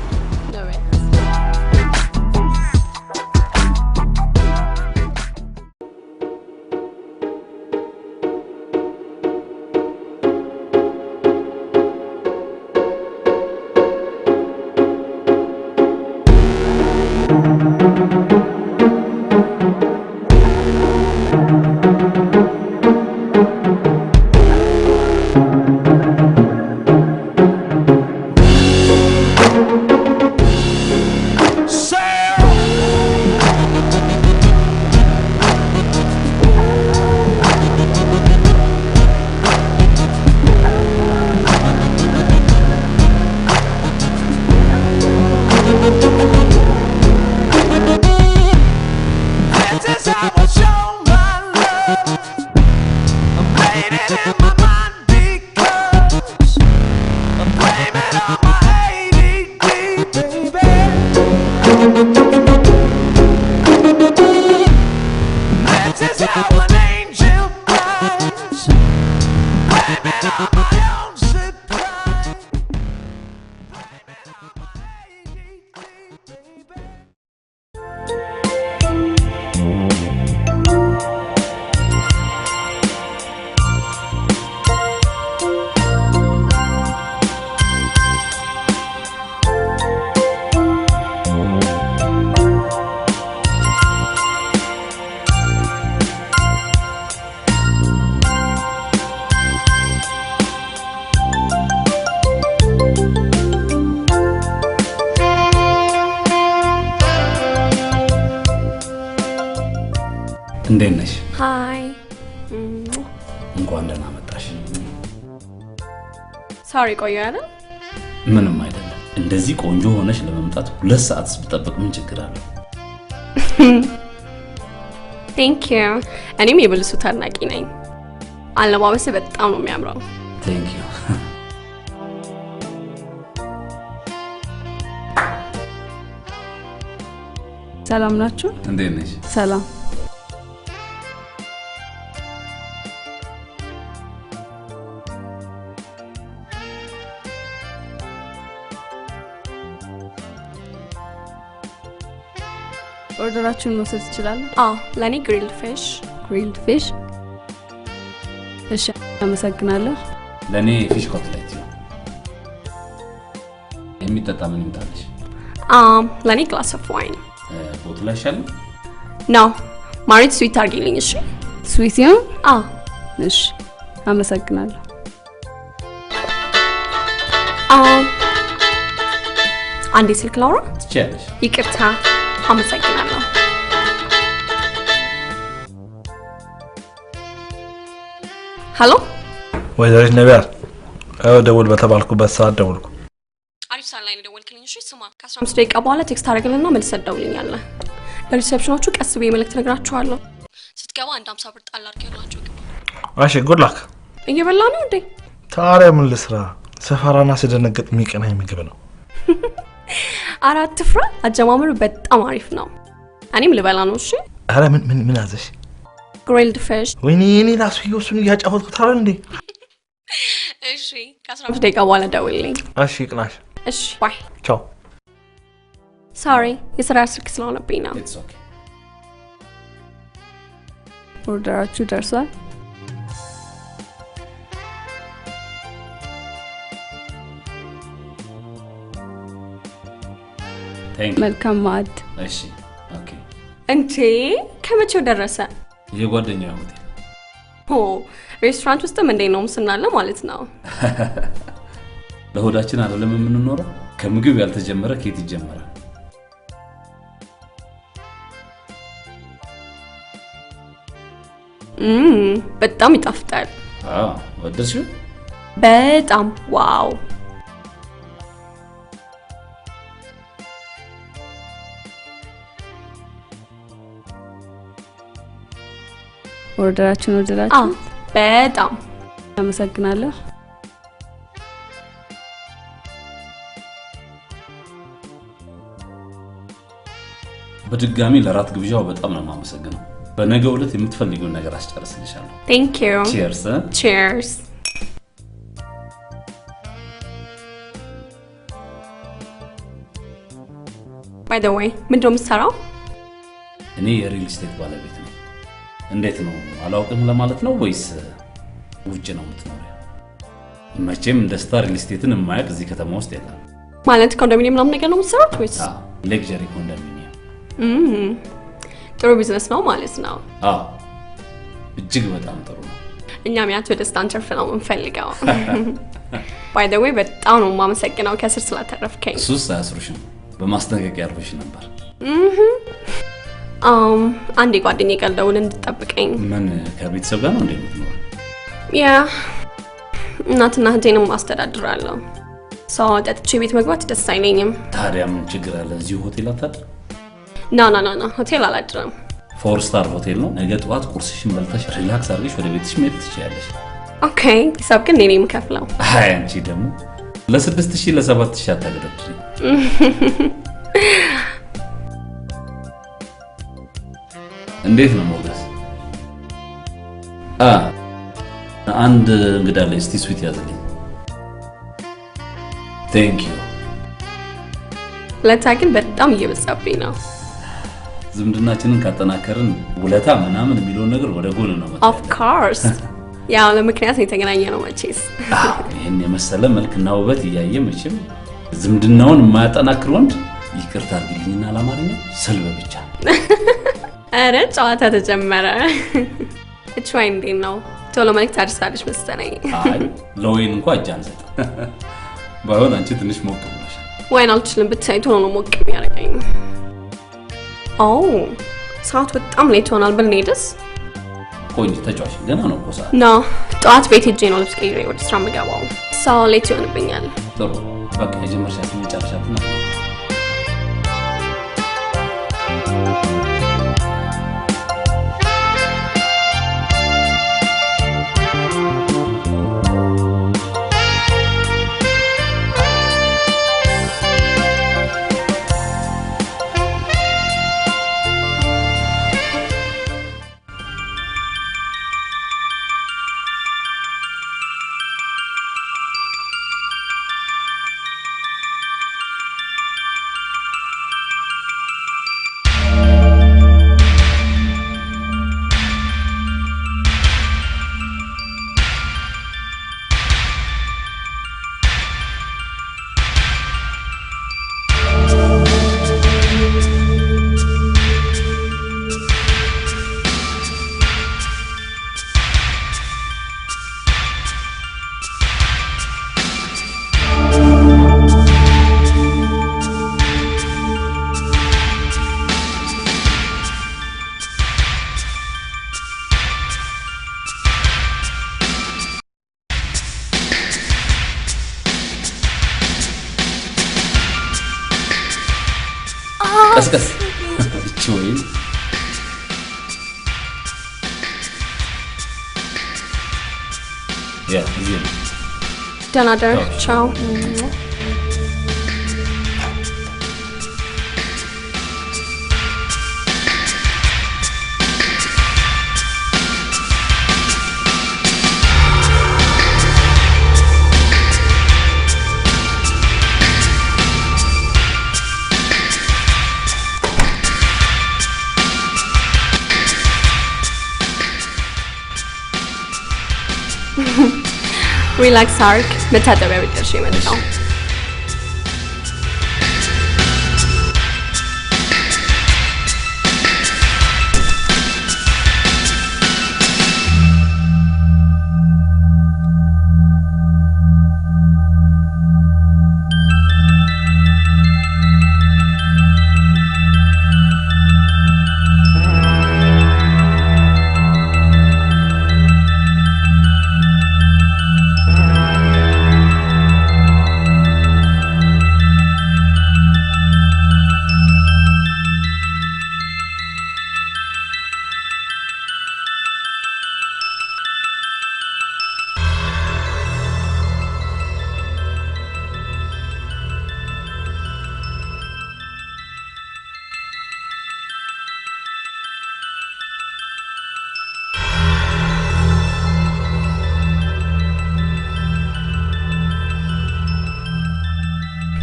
እንዴት ነሽ? ሃይ እንኳን ደህና መጣሽ። ሳሪ ቆየ አይደል? ምንም አይደለም። እንደዚህ ቆንጆ ሆነሽ ለመምጣት 2 ሰዓት ብትጠብቅ ምን ችግር አለው? ቴንክ ዩ። እኔም የብልሱ ታናቂ ነኝ። አለባበስ በጣም ነው የሚያምረው። ቴንክ ዩ። ሰላም ናችሁ? እንዴት ነሽ? ሰላም። ኦርደራችሁን መውሰድ ትችላለህ? ለኔ ግሪልድ ፊሽ። ግሪልድ ፊሽ። እሺ አመሰግናለሁ። ለኔ ፊሽ ኮትሌት ነው። የሚጠጣ ምን ይምጣልሽ? ለኔ ግላስ ኦፍ ዋይን። ቦትል አይሻልም? ኖ ማሪት ስዊት አርጊልኝ። እሺ ስዊት ይሁን? እሺ አመሰግናለሁ። አንዴ ስልክ ላውራ? ትችያለሽ። ይቅርታ። አመሰግናለሁ። ሄሎ ወይዘሪት ነቢያት፣ ደውል በተባልኩበት ሰዓት ደውልኩ። አሪፍ ሰዓት ላይ ነው ደወልክልኝ። እሺ ስማ፣ ከ15 ደቂቃ በኋላ ቴክስት አደረግልና መልሰህ ደውልልኛለህ። ለሪሴፕሽኖቹ ቀስ ብዬ መልእክት ነግራቸዋለሁ። ስትገባ 150 ብር ጣል አድርጌላቸው ግባ። እሺ ጉድ ላክ። እየበላ ነው እንዴ? ታዲያ ምን ልስራ? ሰፈራና ስደነግጥ የሚቀናኝ ምግብ ነው። አራት ፍራ። አጀማመሩ በጣም አሪፍ ነው። እኔም ልበላ ነው። እሺ አረ ምን አዘሽ? grilled fish ወይኔ እኔ ራሱ እየወሰኑ ያጫወትኩት አይደል እንዴ እሺ ከ15 ደቂቃ በኋላ ደውልልኝ እሺ ቅናሽ እሺ ባይ ቻው sorry የስራ ስልክ ስለሆነብኝ ነው it's okay ኦርደራችሁ ደርሷል መልካም ማዕድ እሺ ኦኬ እንዴ ከመቼው ደረሰ የጓደኛው ሆቴል ሬስቶራንት ውስጥም እንዴ ነው ምስናለ ማለት ነው ለሆዳችን አይደለም የምንኖረው ከምግብ ያልተጀመረ ከየት ይጀምራል በጣም ይጣፍጣል ወደድሽው በጣም ዋው ኦርደራችን ወደዳችሁ በጣም አመሰግናለሁ በድጋሚ ለራት ግብዣው በጣም ነው የማመሰግነው በነገው ዕለት የምትፈልጊውን ነገር አስጨርስልሻለሁ thank you cheers cheers by the way ምን ደም ሰራው እኔ የሪል ስቴት ባለቤት ነኝ እንዴት ነው አላውቅም ለማለት ነው ወይስ ውጭ ነው የምትኖረው መቼም እንደ ስታር ሪል ስቴትን የማያውቅ እዚህ ከተማ ውስጥ የለም ማለት ኮንዶሚኒየም ምናምን ነገር ነው የምትሰሩት ወይስ ሌክዠሪ ኮንዶሚኒየም ጥሩ ቢዝነስ ነው ማለት ነው እጅግ በጣም ጥሩ ነው እኛም ያንተ ደስታን ቸርፍ ነው እንፈልጋው by the way በጣም ነው ማመሰግነው ከስር ስለተረፍከኝ ሱስ አያስሩሽም በማስጠንቀቂያ አርፈሽ ነበር አንዴ ጓደኛዬ ጋር ደውል እንድትጠብቀኝ ምን ከቤተሰብ ጋር ነው እንዴ የምትኖረው ያ እናትና እህቴንም ማስተዳድራለሁ ሰው ጠጥቼ ቤት መግባት ደስ አይለኝም ታዲያ ምን ችግር አለ እዚህ ሆቴል አታድር ና ሆቴል አላድርም 4 ስታር ሆቴል ነው ነገ ጠዋት ቁርስሽን በልተሽ ሪላክስ አድርገሽ ወደ ቤትሽ መሄድ ትችያለሽ ኦኬ ሂሳብ ግን እኔ የምከፍለው አይ አንቺ ደግሞ ለ6000 ለ7000 አታገደድሪ እንዴት ነው ሞገስ አንድ እንግዳ ላይ እስቲ ስዊት ያዘልኝ thank you ለታግን በጣም እየበዛብኝ ነው ዝምድናችንን ካጠናከርን ውለታ ምናምን የሚለውን ነገር ወደ ጎን ነው ማለት of course ያው ለምክንያት የተገናኘ ነው መቼስ ይሄን የመሰለ መልክና ውበት እያየ መቼም ዝምድናውን የማያጠናክር ወንድ ይቅርታ አድርግልኝና ለማርኛ ሰልበ ብቻ አረ ጨዋታ ተጀመረ እቺ ዋይ እንዴ ነው ቶሎ መልክ ታርሳለሽ መሰለኝ አይ ለወይን እንኳን አጃንዘት ባይሆን አንቺ ትንሽ ሞቅ ብለሽ ወይን አልችልም ብታይ ቶሎ ነው ሞቅ የሚያደርገኝ ሰዓት በጣም ሌት ሆናል ብንሄድስ ቆንጆ ተጫዋች ገና ነው ኮሳ ኖ ጠዋት ቤት ሄጄ ነው ልብስ ቀይሬ ወደ ስራ መገባው ሰው ሌት ይሆንብኛል ጥሩ በቃ የጀመርሻት መጨረሻትና ቀስቀስ እቺ ወይ ያ እዚህ ነው ደህና ደር ቻው ሪላክስ አርክ መታጠቢያ ቤት ደርሼ መጣሁ።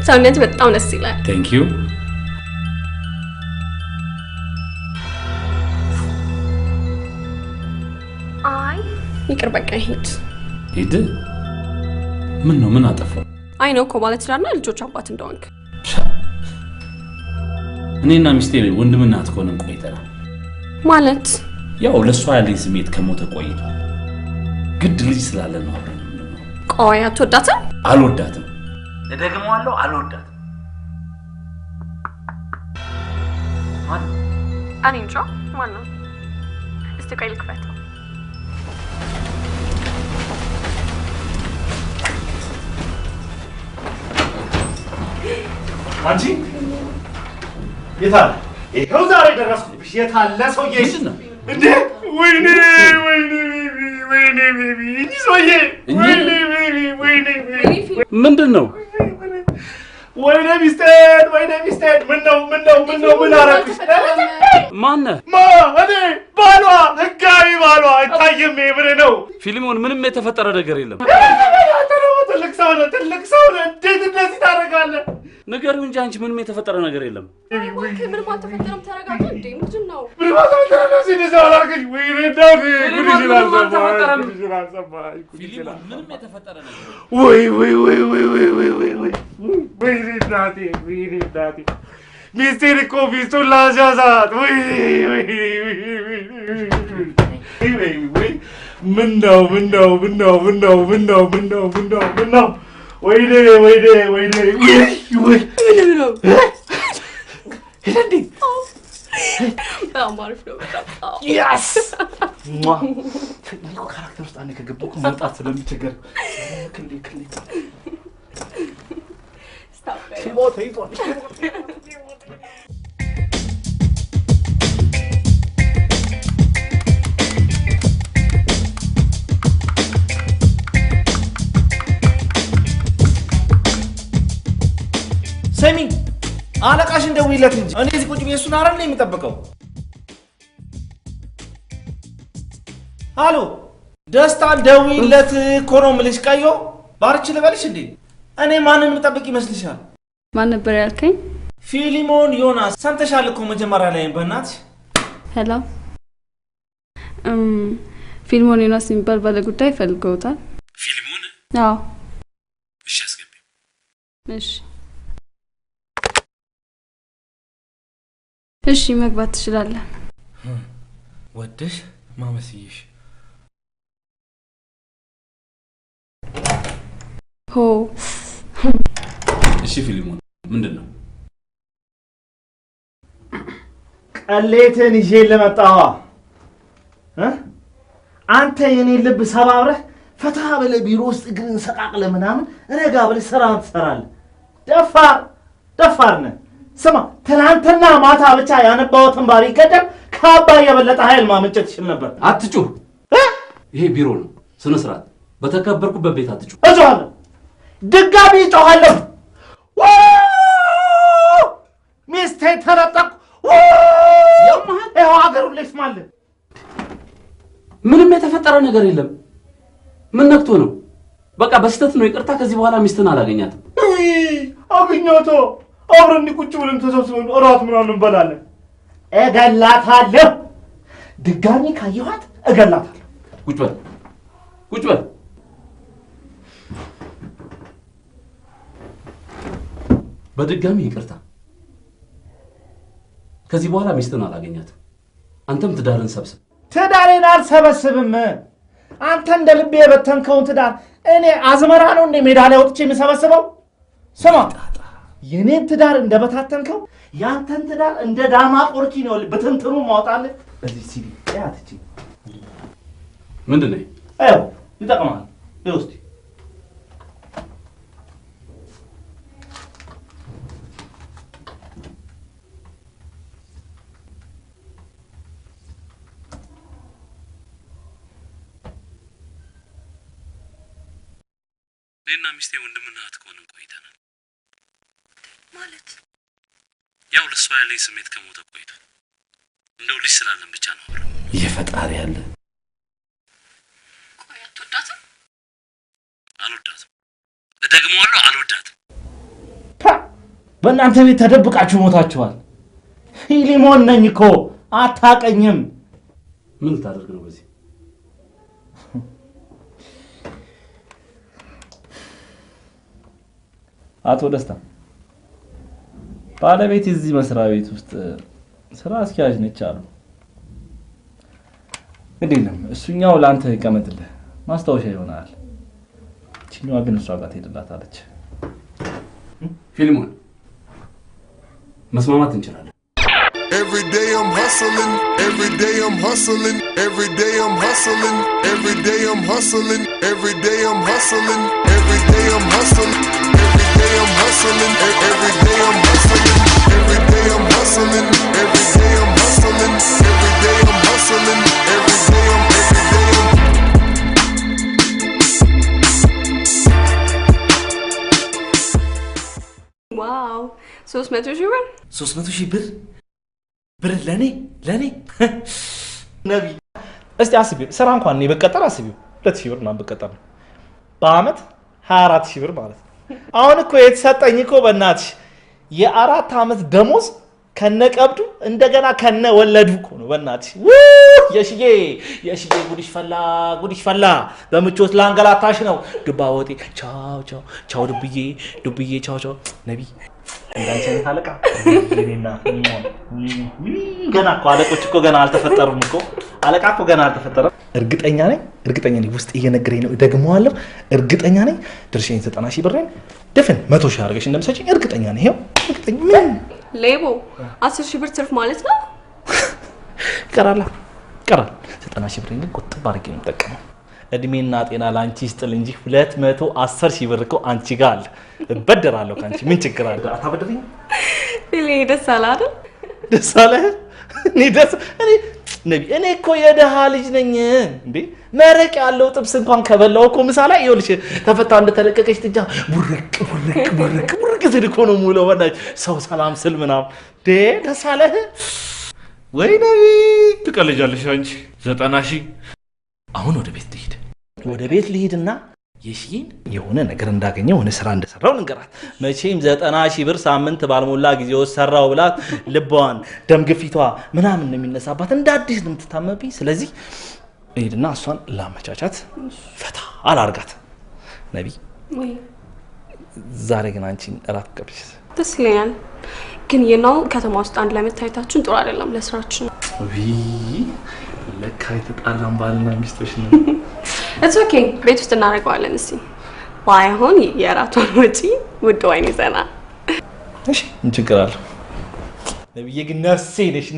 ሰውነት በጣም ደስ ይላል። Thank you. አይ ይቅር በቃ ሂድ። ሂድ? ምን ነው ምን አጠፋው? አይ ነው እኮ ማለት ይችላልና ልጆች አባት እንደሆንክ። እኔና ሚስቴ ወንድምና እህት ሆነን ቆይተናል። ማለት ያው ለሷ ያለኝ ስሜት ከሞተ ቆይቷል። ግድ ልጅ ስላለ ነው አብረን ነው። ቆይ አትወዳትም? አልወዳትም። እደግመዋለሁ አልወዳትም። እኔ እንጃ ማን ነው? እስቲ ቆይ ልክፈት። አንቺ የታለ? ይኸው ዛሬ ደረስኩብሽ። የታለ ሰውዬ? እንዴ ወይኔ ወይኔ ወይኔ ቤቢ ሰውዬ ወይኔ ቤቢ ወይኔ ቤቢ ምንድን ነው? ወይኔ ሚስቴር ምን አደረግሽ? ማነህ? እኔ ባሏ፣ ህጋዊ ባሏ። አይታየም ምን ነው? ፊልሞን ምንም የተፈጠረ ነገር የለም። ትልቅ ሰው ነህ። እንዴት እንደዚህ ታደርጋለህ? ንገሪው እንጂ አንቺ ምንም የተፈጠረ ነገር የለም። ምንም አልተፈጠረም። ተረጋጋ። እንዴ ምንድን ነው? ምንም አልተፈጠረም። ምንም የተፈጠረ ነገር ወይ ሚስቴር እኮ ሚስቱን ላስያዛት። ምነው ወይኔ በጣም አሪፍ ነው። በጣም ያስ እኮ ካራክተር ውስጥ አንዴ ከገባሁ እኮ መውጣት ስለሚቸገር ክሊ ሰሚ አለቃሽን ደውይለት እንጂ እኔ እዚህ ቁጭ ብዬ እሱን አረን ነው የሚጠብቀው። አሎ ደስታን ደውይለት እኮ ነው የምልሽ። ቀዮ ባርች ልበልሽ እንዴ? እኔ ማንን የምጠብቅ ይመስልሻል? ማን ነበር ያልከኝ? ፊሊሞን ዮናስ። ሰምተሻል እኮ መጀመሪያ ላይ በእናትሽ። ሄሎ ፊሊሞን ዮናስ የሚባል ባለ ጉዳይ ፈልገውታል። ፊልሙን? አዎ። እሺ አስገቢ። እሺ እሺ መግባት ትችላለህ። ወደሽ ማመስይሽ ሆ እሺ ፊልሙን ምንድነው? ቀሌትን ይዤ ለመጣዋ አንተ የኔ ልብ ሰባብረህ ፈታ ብለህ ቢሮ ውስጥ እግርን ሰቃቅለህ ምናምን ረጋ ብለህ ስራህን ትሰራለህ። ደፋር ነህ። ስማ ትናንትና ማታ ብቻ ያነባሁትን ባሪ ቀደም ከአባይ የበለጠ ኃይል ማመንጨት ይችል ነበር። አትጩህ። ይሄ ቢሮ ነው። ስነ ስርዓት። በተከበርኩበት ቤት አትጩህ። እጮሃለሁ። ድጋሚ እጮሃለሁ። ሚስቴ ተነጠቅኩ። ይኸው ሀገሩን ላይ ስማለህ። ምንም የተፈጠረ ነገር የለም። ምን ነክቶ ነው? በቃ በስተት ነው። ይቅርታ። ከዚህ በኋላ ሚስትን አላገኛትም። አግኛቶ አብረን ቁጭ ብለን ተሰብስበን እራት ምናምን እንበላለን። እገላታለሁ። ድጋሚ ካየኋት እገላታለሁ። ቁጭ በል በድጋሚ ይቅርታ። ከዚህ በኋላ ሚስትን አላገኛትም። አንተም ትዳርን ሰብስብ። ትዳሬን አልሰበስብም። አንተ እንደ ልቤ የበተንከውን ትዳር እኔ አዝመራ ነው እንደ ሜዳ ላይ ወጥቼ የምሰበስበው? ስማ፣ የኔን ትዳር እንደበታተንከው ያንተን ትዳር እንደ ዳማ ቆርኪ ነው በትንትኑ ማውጣልህ። በዚህ ሲዲ ያትቺ ምንድን ነው? አዎ ይጠቅማል። ይውስቲ እኔና ሚስቴ ወንድምና እህት ከሆንን ቆይተናል። ማለት ያው ለሷ ያለኝ ስሜት ከሞተ ቆይቷል። እንደው ልጅ ስላለን ብቻ ነው አብረን። የፈጣሪ ያለ ቆይ አትወዳትም? አልወዳትም። እደግመዋለሁ፣ አልወዳትም። በእናንተ ቤት ተደብቃችሁ ሞታችኋል። ፊሊሞን ነኝ እኮ አታቀኝም። ምን ልታደርግ ነው በዚህ? አቶ ደስታ ባለቤት እዚህ መስሪያ ቤት ውስጥ ስራ አስኪያጅ ነች አሉ። እንዴለም እሱኛው ላንተ ይቀመጥልህ ማስታወሻ ይሆናል። እቺኛዋ ግን እሷ ጋር ትሄድላታለች። ፊልሙን መስማማት እንችላለን። Every day I'm hustling, every day I'm hustling, every day I'm hustling, every day I'm hustling, every day I'm hustling, every day I'm hustling, every day I'm hustling, every day I'm hustling, every day I'm hustling, every day I'm hustling, every day I'm hustling, every day I'm ዋው 300 ሺህ ብር 300 ሺህ ብር ለኔ ነቢ እስቲ አስቢው። ስራ እንኳን እኔ በቀጠር አስቢው 2000 ብር ምናምን በቀጠር ነው በአመት 24000 ብር ማለት ነው። አሁን እኮ የተሰጠኝ እኮ በእናትሽ የ4 አመት ደሞዝ ከነቀብዱ እንደገና ከነ ወለዱ እኮ ነው በእናትሽ። የሽዬ ጉድሽ ፈላ በምቾት ላንገላታሽ ነው። ዱባ ወጤ ቻው ዱብዬ ቻው ነቢ እንዳንቺ አይነት አለቃ የኔና ገና እኮ አለቆች እኮ ገና አልተፈጠሩም እኮ አለቃ እኮ ገና አልተፈጠረም። እርግጠኛ ነኝ ውስጥ እየነገረኝ ነው። ደግመዋለሁ። እርግጠኛ ነኝ ድርሻዬን 90 ሺህ ብሬን ድፍን 100 ሺህ አድርገሽ እንደምትሰጪኝ እርግጠኛ ነኝ። ይሄው እርግጠኛ ምን ሌቦ 10 ሺህ ብር ትርፍ ማለት ነው። ይቀራል 90 ሺህ ብሬን ግን ቁጥብ አድርጌ ነው የምጠቀመው። እድሜና ጤና ላንቺ ይስጥል እንጂ 210 ሺህ ብር እኮ አንቺ ጋር አለ። እበደራለሁ ካንቺ ምን ችግር አለ? አታበድሪኝ? ደስ አለ አይደል? ደስ አለ። እኔ እኮ የደሃ ልጅ ነኝ እንዴ። መረቅ ያለው ጥብስ እንኳን ከበላው እኮ ምሳ ላይ ይኸውልሽ ተፈታ እንደተለቀቀች ጥጃ ቡርቅ ስል እኮ ነው የምውለው። በእናትሽ ሰው ሰላም ስል ምናምን ደስ አለ ወይ ነቢ? ትቀልጃለሽ አንቺ 90 ሺህ። አሁን ወደ ቤት ልሂድና የሺን የሆነ ነገር እንዳገኘ የሆነ ስራ እንደሰራው ንገራት። መቼም 90 ሺህ ብር ሳምንት ባልሞላ ጊዜ ውስጥ ሰራው ብላት ልቧን ደም ግፊቷ ምናምን ነው የሚነሳባት፣ እንደ አዲስ ነው የምትታመብኝ። ስለዚህ እሄድና እሷን ላመቻቻት ፈታ አላርጋት። ነቢ ዛሬ ግን አንቺን እራት ቀብሽ ደስ ይለኛል። ግን የናው ከተማ ውስጥ አንድ ላይ መታየታችን ጥሩ አይደለም ለስራችን። ለካ የተጣላን ባልና ሚስቶች ነው። It's okay. ቤት ውስጥ እናደርገዋለን። እስቲ ባይሆን የራቷን ወጪ ውድ ዋይን ይዘና እሺ ምን ችግር አለው? ነብዬ ግን ነፍሴ ነሽ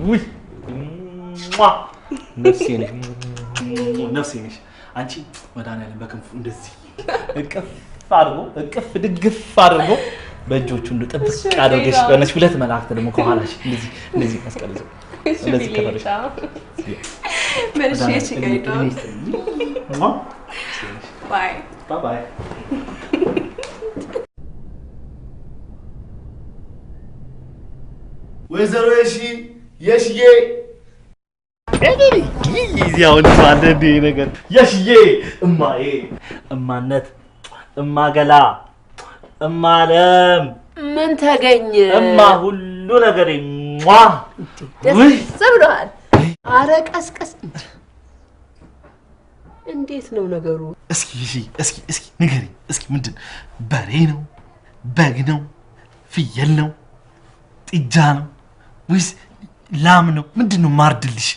ውይ ነፍሴ ነሽ አንቺ። መድኃኒዓለም በክንፉ እንደዚህ እቅፍ ድግፍ አድርጎ በእጆቹ እንደጥብቅ አድርገሽ በነሽ ሁለት መላእክት ደግሞ ከኋላሽ እንደዚህ መስቀልዘው እንደዚህ ከፈለሽ መልሼ እችጋለሁ። ባይ ወይዘሮ የሽዬ ይዚያውን ባንዴ ነገር የሽዬ እማነት እማገላ እማለም ምን ተገኘ? ሁሉ ነገር ደስ ብሎሃል? አረ ቀስቀስ። እንዴት ነው ነገሩ? እስኪ ንገሪኝ። እስኪ ምንድን በሬ ነው በግ ነው ፍየል ነው ጥጃ ነው ወይስ ላም ነው ምንድነው ማርድልሽ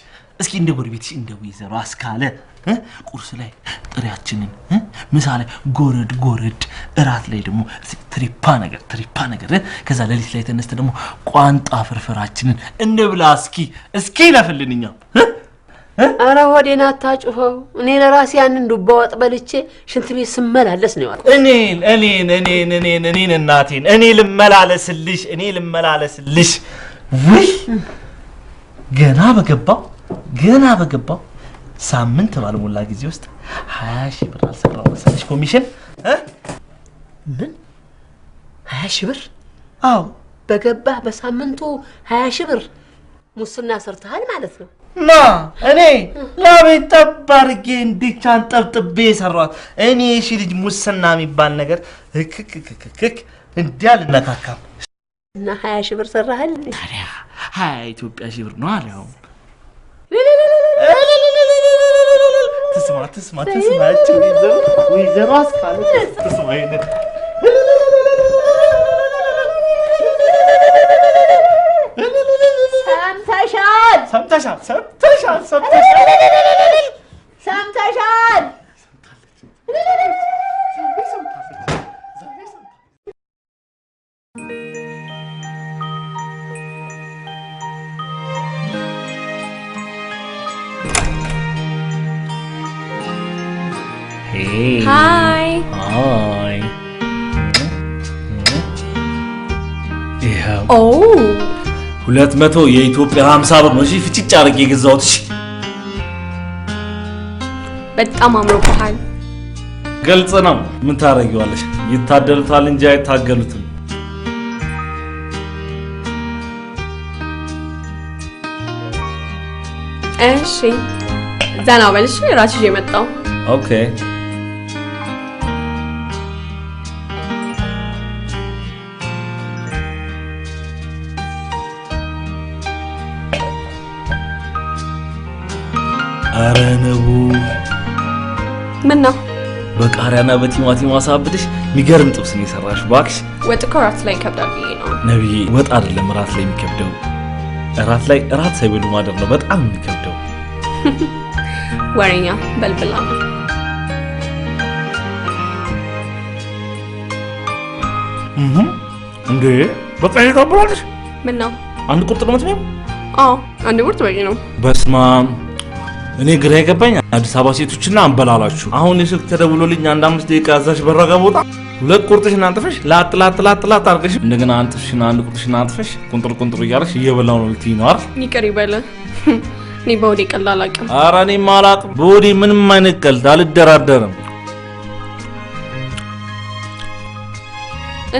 እስኪ እንደ ጎረቤትሽ እንደ ወይዘሮ አስካለ ቁርስ ላይ ጥሪያችንን ምሳ ላይ ጎረድ እራት ላይ ደግሞ ትሪፓ ነገር ከዛ ለሊት ላይ ተነስተ ደግሞ ቋንጣ ፍርፍራችንን እንብላ እስኪ ለፈልንኛ አረ ሆዴና ታጭፈው እኔ ለራሴ ያንን ዱባ ወጥ በልቼ ሽንት ቤት ስመላለስ ነው ያለው እኔን እናቴን እኔ ልመላለስልሽ ወይ ገና በገባው ሳምንት ባልሞላ ጊዜ ውስጥ 20 ሺህ ብር አልሰራው መሰለሽ ኮሚሽን ምን 20 ሺህ ብር አው በገባህ በሳምንቱ 20 ሺህ ብር ሙስና ሰርተሃል ማለት ነው ና እኔ ላቤት ተባርጌ እንዲቻን ጠብጥቤ ሰራው እኔ እሺ ልጅ ሙስና የሚባል ነገር እንዲያል ነካካም እና 20 ሺህ ብር ሰራሃል ታዲያ 20 ኢትዮጵያ ሺህ ብር ነው አለው تسمع ويزر راسك تسمعين سمتشال Hi. ይሄው Oh. 200 የኢትዮጵያ 50 ብር ነው እሺ ፍጭጭ አርጌ ገዛውት እሺ በጣም አምሮብሃል ግልጽ ነው ምን ታረጊዋለሽ ይታደሉታል እንጂ አይታገሉትም እሺ ዘና በልሽ ራስሽ የመጣው ኦኬ አረነቡ ምን ነው በቃሪያና በቲማቲም አሳብድሽ ሚገርም ጥብስ ነው የሰራሽ ባክሽ ወጥ ራት ላይ ከብዳል ነው ነብይ ወጥ አይደለም ራት ላይ የሚከብደው ራት ሳይበሉ ማደር ነው በጣም የሚከብደው ወሬኛ በልብላ እንዴ በጣም ይከብራልሽ ምን ነው አንድ ቁርጥ ነው የምትበይው አዎ አንድ ቁርጥ በቂ ነው በስማ እኔ ግራ የገባኝ አዲስ አበባ ሴቶችና አንበላላችሁ አሁን የስልክ ተደውሎልኝ አንድ 5 ደቂቃ አዛሽ በረጋ ቦታ ሁለት ቁርጥሽና አንጥፈሽ ላጥ አርገሽ እንደገና አንጥፍሽና አንድ ቁርጥሽና አንጥፈሽ ቁንጥር እያለሽ እየበላው ነው ልትይ ነው አይደል ይቅር ይበለ እኔ በወዴ ቀላል አቅም ኧረ እኔ ማላቅ በወዴ ምንም አይነት ቀልድ አልደራደርም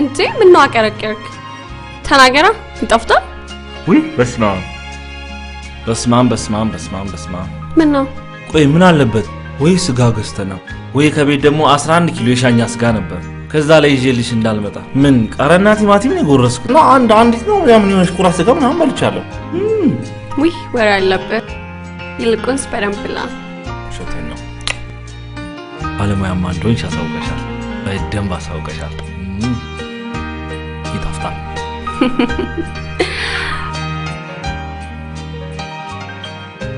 እንዴ ምን ነው አቀረቀርክ ተናገራ ይጣፍጣል ወይ በስማም ምን ነው ቆይ ምን አለበት ወይ ስጋ ገዝተና ወይ ከቤት ደግሞ 11 ኪሎ የሻኛ ስጋ ነበር ከዛ ላይ ይዤልሽ እንዳልመጣ ምን ቀረና ቲማቲም ነው ጎረስኩ ነው አንድ ነው ምን ይሆንሽ ቁራስ ስጋ ምናምን በልቻለሁ ወይ ወራ አለበት ይልቁንስ በደንብላ ሸተኝ ነው አለማያማ እንደሆንሽ አሳውቀሻል በደንብ አሳውቀሻል ይጣፍጣል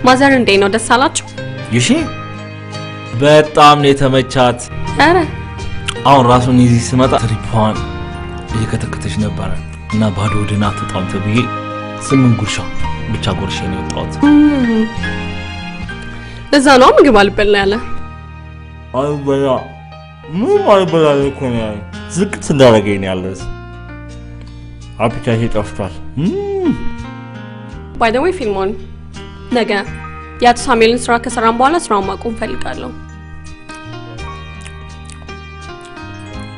ማዘር እንዴ ነው ደስ አላችሁ ይሺ በጣም ነው የተመቻት አረ አሁን ራሱን እዚህ ስመጣ ትሪፓን እየከተከተሽ ነበር እና ባዶ ወደና ተጣም ተብዬ 8 ጉርሻ ብቻ ጎርሼ ነው የወጣሁት ለዛ ነው ምግብ አልበላ ያለ አልበላ ምን አልበላ እኮ ነው ዝቅት እንዳረገኝ ያለስ አፒታይቴ ጠፍቷል ባይ ዘ ዌይ ፊልሞን ነገ የአቶ ሳሙኤልን ስራ ከሰራን በኋላ ስራውን ማቆም ፈልጋለሁ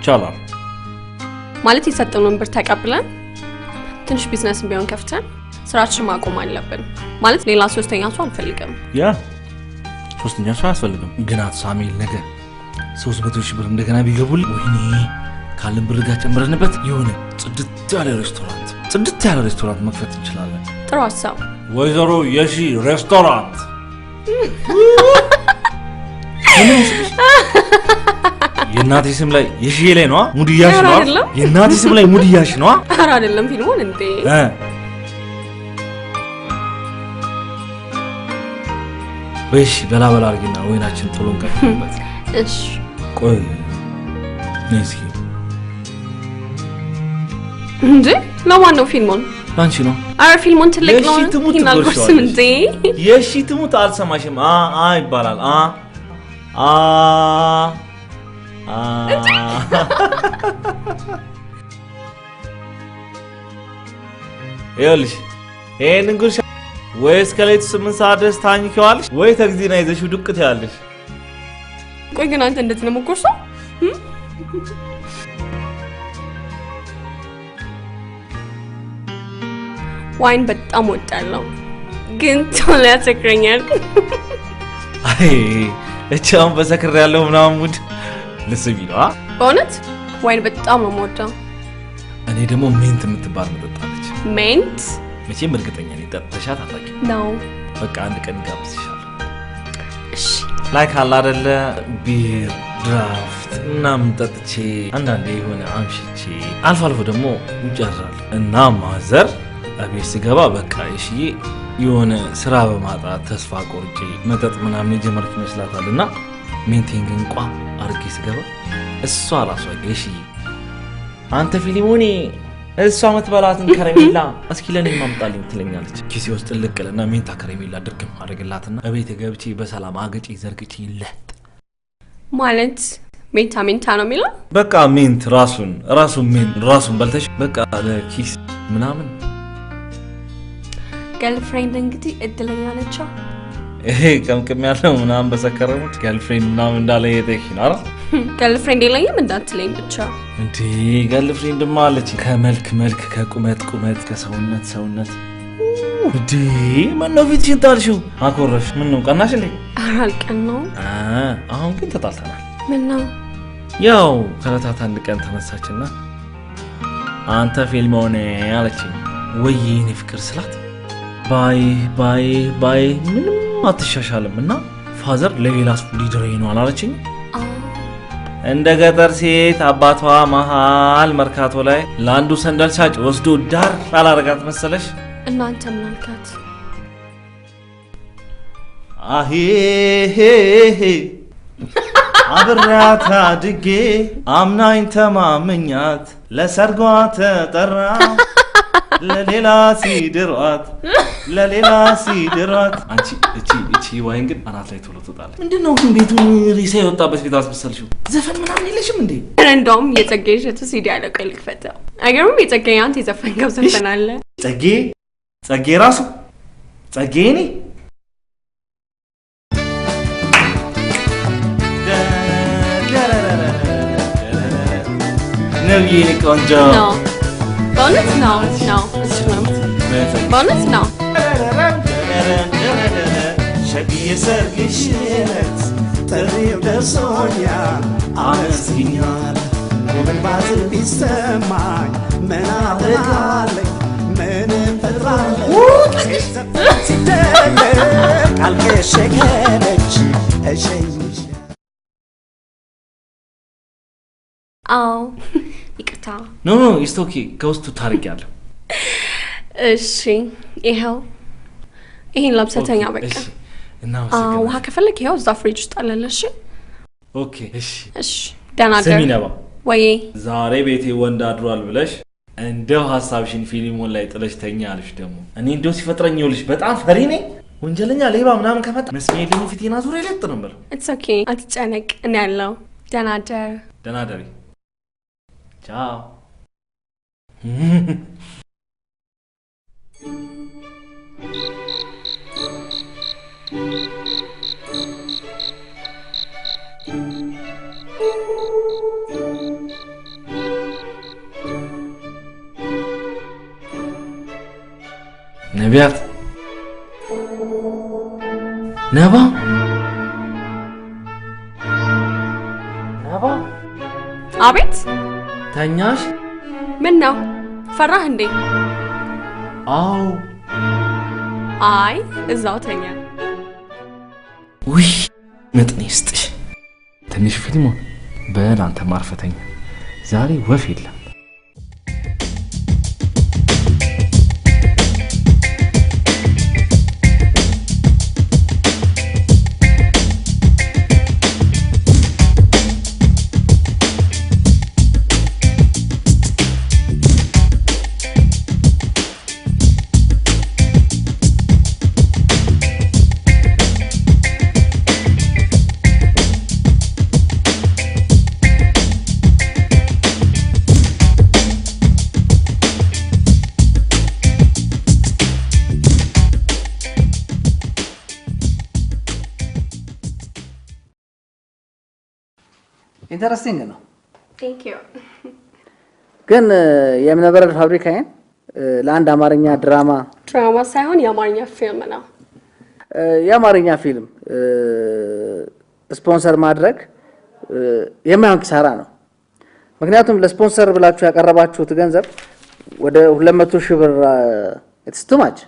ቻላል ማለት የሰጠነውን ብር ተቀብለን ትንሽ ቢዝነስ ቢሆን ከፍተን ስራችን ማቆም አለብን ማለት ሌላ ሶስተኛ ሰው አልፈልግም ያ ሶስተኛ ሰው አያስፈልግም ግን አቶ ሳሙኤል ነገ 300 ሺህ ብር እንደገና ቢገቡል ወይኔ ካለን ብር ጋር ጨምረንበት የሆነ ጽድት ያለ ሬስቶራንት መክፈት እንችላለን ጥሩ ሀሳብ ወይዘሮ የሺ ሬስቶራንት የእናቴ ስም ላይ የሺዬ ላይ ነው ሙድያሽ ነው የእናቴ ስም ላይ ሙድያሽ ነው ኧረ አይደለም ፊልሙን እንዴ ወይሽ በላ አርጊና ወይናችን ጥሎን ቀርበት እሺ ቆይ ነስኪ እንዴ ለማን ነው ፊልሙን አንቺ ነው አረ ፊልሙን ትልቅ ነው ይናልኩስም እንዴ የሺ ትሙት አልሰማሽም ይባላል ይኸውልሽ ይሄንን ጉርሻ ወይስ ከሌሊቱ 8 ሰዓት ድረስ ታኝኪዋለሽ ወይ ተግዚና ይዘሽው ዱቅት ያለሽ ቆይ ግን አንተ እንደዚህ ነው የምትቆርሰው ዋይን በጣም ወጣለሁ ግን ቶሎ ያሰክረኛል አይ እቻውን በሰክር ያለው ምናምን ሙድ ልስቢ ነው በእውነት ዋይን በጣም ነው የምወደው እኔ ደግሞ ሜንት የምትባል መጠጣለች ሜንት መቼም እርግጠኛ ነኝ ጠጥተሻት አታውቂም ነው በቃ አንድ ቀን ጋብዝሻለሁ እሺ ላይክ አለ አይደለ ቢር ድራፍት ምናምን ጠጥቼ አንዳንዴ የሆነ አምሽቼ አልፎ ደግሞ ይጨራል እና ማዘር አቤት ስገባ በቃ እሺዬ የሆነ ስራ በማጣት ተስፋ ቆርጬ መጠጥ ምናምን የጀመርኩ ይመስላታልና ሜንቴን ግን ቋ አርጌ ስገባ እሷ ራሷ እሺዬ አንተ ፊሊሞኒ እሷ መትበላትን ከረሜላ እስኪ ለኔ ማምጣልኝ ትለኛለች ኪሴ ውስጥ ልቅልና ሜንታ ከረሜላ ድርግም አድርግላትና እቤት ገብቼ በሰላም አገጪ ዘርግቼ ይለጥ ማለት ሜንታ ነው የሚለው በቃ ሜንት ራሱን በልተሽ በቃ ለኪስ ምናምን ገርልፍሬንድ እንግዲህ እድለኛ ነች ይሄ ቀምቅም ያለው ምናምን በሰከረሙት ገርልፍሬንድ ምናምን እንዳለ የጠይሽ ነው አይደል ገርልፍሬንድ የለኝም እንዳትለኝ ብቻ እንዴ ገርልፍሬንድ ማለች ከመልክ ከቁመት ከሰውነት እንዴ ምን ነው ፊትሽን ጣልሽው አኮረሽ ምን ነው ቀናሽ እንዴ አልቀን ነው አሁን ግን ተጣልተናል ምን ነው ያው ከለታት አንድ ቀን ተነሳችና አንተ ፊልም ሆነ አለችኝ ወይኔ ፍቅር ስላት ባይ ምንም አትሻሻልምና ፋዘር ለሌላስ ሊድረኝ ነው አላለችኝ እንደ ገጠር ሴት አባቷ መሃል መርካቶ ላይ ለአንዱ ሰንደል ሻጭ ወስዶ ዳር አላረጋት መሰለሽ እናንተ ምን አልካት አብራታ አድጌ አምናኝ ተማመኛት ለሰርጓ ተጠራ ለሌላ ሲድሯት አንቺ እቺ ዋይን ግን አናት ላይ ቶሎ ትወጣለች ምንድነው ግን ቤቱን ሪሳ የወጣበት ቤት አስመሰልሽው ዘፈን ምናምን የለሽም እንዴ እንደውም የጸጋዬ እሸቱ ሲዲ ያለቀው ልክፈተው አይገርምም የጸጋዬ አንተ የዘፈንከው ዘፈን አለ ጸጋዬ ራሱ ጸጋዬ እኔ ነው የኔ ቆንጆ በእውነት ነው በእውነት ነው ሸግዬ ሰርግሽ ዕለት ጥሪው ደርሶኛል አመስግኛል ምን ባዝል ቢሰማኝ ምን አደርጋለሁ ምንም ፈጥራለሁ ሲደለቅ አልከሸከለች እሸኝሽ አዎ ይቅርታ ኖ ኢስቶኪ ከውስጡ ታርቂያለሁ እሺ ይሄው ይሄን ለብሰተኛ በቃ ውሃ ከፈለክ ይሄው እዛ ፍሪጅ ውስጥ አለለ እሺ ኦኬ እሺ ደህና ደር ስሚነባ ወይ ዛሬ ቤቴ ወንድ አድሯል ብለሽ እንደው ሐሳብሽን ፊልሙን ላይ ጥለሽ ተኛ አልሽ ደግሞ እኔ እንደው ሲፈጥረኝ ይኸውልሽ በጣም ፈሪ ነኝ ወንጀለኛ ሌባ ምናምን ከመጣ መስሜ ልኝ ፊቴና ዙሪያ ለጥ ነው ማለት ኢትስ ኦኬ አትጨነቅ እኔ ያለው ደህና ደሪ ቻው ነቢያት ነባ አቤት ተኛሽ ምን ነው ፈራህ እንዴ አው አይ እዛው ተኛ ውይ መጥኔ ይስጥሽ ትንሽ ፊልሙን በል አንተ ማርፈተኛ ዛሬ ወፍ የለም። ኢንተረስቲንግ ነው። ቴንክ ዩ። ግን የእብነበረድ ፋብሪካዬን ለአንድ አማርኛ ድራማ ሳይሆን የአማርኛ ፊልም ነው። የአማርኛ ፊልም ስፖንሰር ማድረግ የማይሆን ኪሳራ ነው። ምክንያቱም ለስፖንሰር ብላችሁ ያቀረባችሁት ገንዘብ ወደ 200,000 ብር ኢትስ ቱ ማች።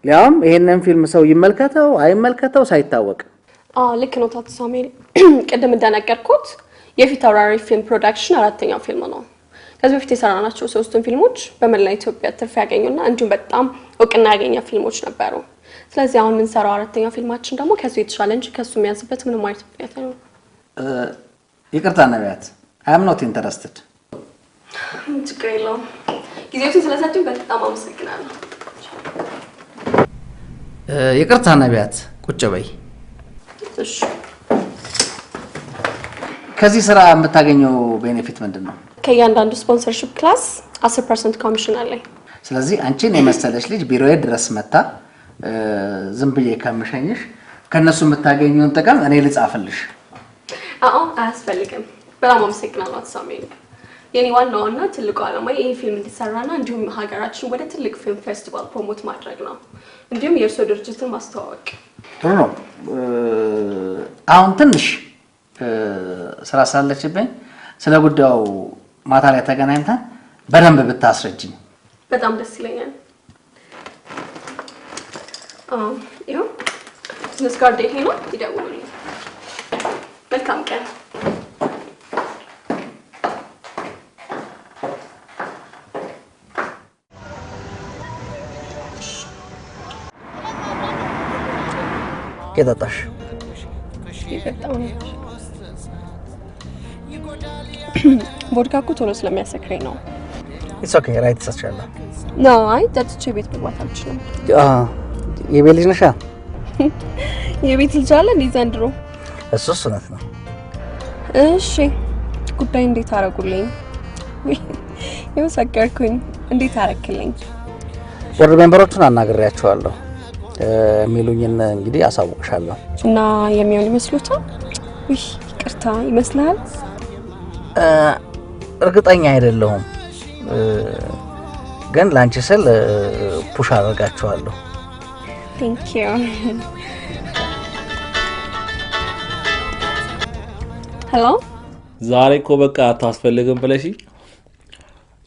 ሊያውም ይሄንን ፊልም ሰው ይመልከተው አይመልከተው ሳይታወቅ። ልክ ነው ታቱ ሳሙኤል። ቅድም እንደነገርኩት የፊት አውራሪ ፊልም ፕሮዳክሽን 4ኛው ፊልም ነው። ከዚህ በፊት የሰራናቸው 3ቱም ፊልሞች በመላ ኢትዮጵያ ትርፍ ያገኙና እንዲሁም በጣም እውቅና ያገኘ ፊልሞች ነበሩ። ስለዚህ አሁን የምንሰራው 4ኛው ፊልማችን ደግሞ ከሱ የተሻለ እንጂ ከሱ የሚያንስበት ምንም አይነት ምክንያት አይኖርም። ይቅርታ ነቢያት፣ አይ አም ኖት ኢንተረስትድ። ችግር የለውም። ጊዜዎችን ስለሰጡኝ በጣም አመሰግናለሁ። ይቅርታ ነቢያት፣ ቁጭ በይ። እሺ። ከዚህ ስራ የምታገኘው ቤኔፊት ምንድነው? ከእያንዳንዱ ስፖንሰርሺፕ ክላስ 10% ኮሚሽን አለኝ። ስለዚህ አንቺን የመሰለሽ ልጅ ቢሮዬ ድረስ መጣ ዝም ብዬ ከምሸኝሽ ከነሱ የምታገኙን ጥቅም እኔ ልጻፍልሽ። አያስፈልግም። በጣም አመሰግናለሁ አቶ ሳሙኤል። የኔ ዋናውና ትልቁ ዓላማ ይሄ ፊልም እንዲሰራና እንዲሁም ሀገራችን ወደ ትልቅ ፊልም ፌስቲቫል ፕሮሞት ማድረግ ነው። እንዲሁም የእርሶ ድርጅትን ማስተዋወቅ። ጥሩ ነው። አሁን ትንሽ ስራ ሳለችብኝ ስለ ጉዳዩ ማታ ላይ ተገናኝተን በደንብ ብታስረጅኝ በጣም ደስ ይለኛል። ይኸው ቢዝነስ ካርድ ይሄ ነው። ይደውሉልኝ። መልካም ቀን። ከታጣሽ ቦድካ እኮ ቶሎ ስለሚያሰክረኝ ነው። ኢትስ ኦኬ ራይት ተሳቻለሁ። ኖ አይ ጠጥቼ ቤት መግባት አልችልም። የቤት ልጅ ነሻ? የቤት ልጅ አለ እንዴ ዘንድሮ? እሱስ እውነት ነው። እሺ ጉዳይ እንዴት አረጉልኝ? የመሰከርኩኝ እንዴት አረክልኝ? ቦርድ ሜምበሮቹን አናግሬያቸዋለሁ። የሚሉኝን እንግዲህ አሳውቅሻለሁ። እና የሚሆን ይመስሉታል? ይቅርታ ይመስላል። እርግጠኛ አይደለሁም፣ ግን ላንቺ ስል ፑሽ አደርጋቸዋለሁ። ቴንክ ዩ። ሄሎ። ዛሬ እኮ በቃ አታስፈልግም ብለሽ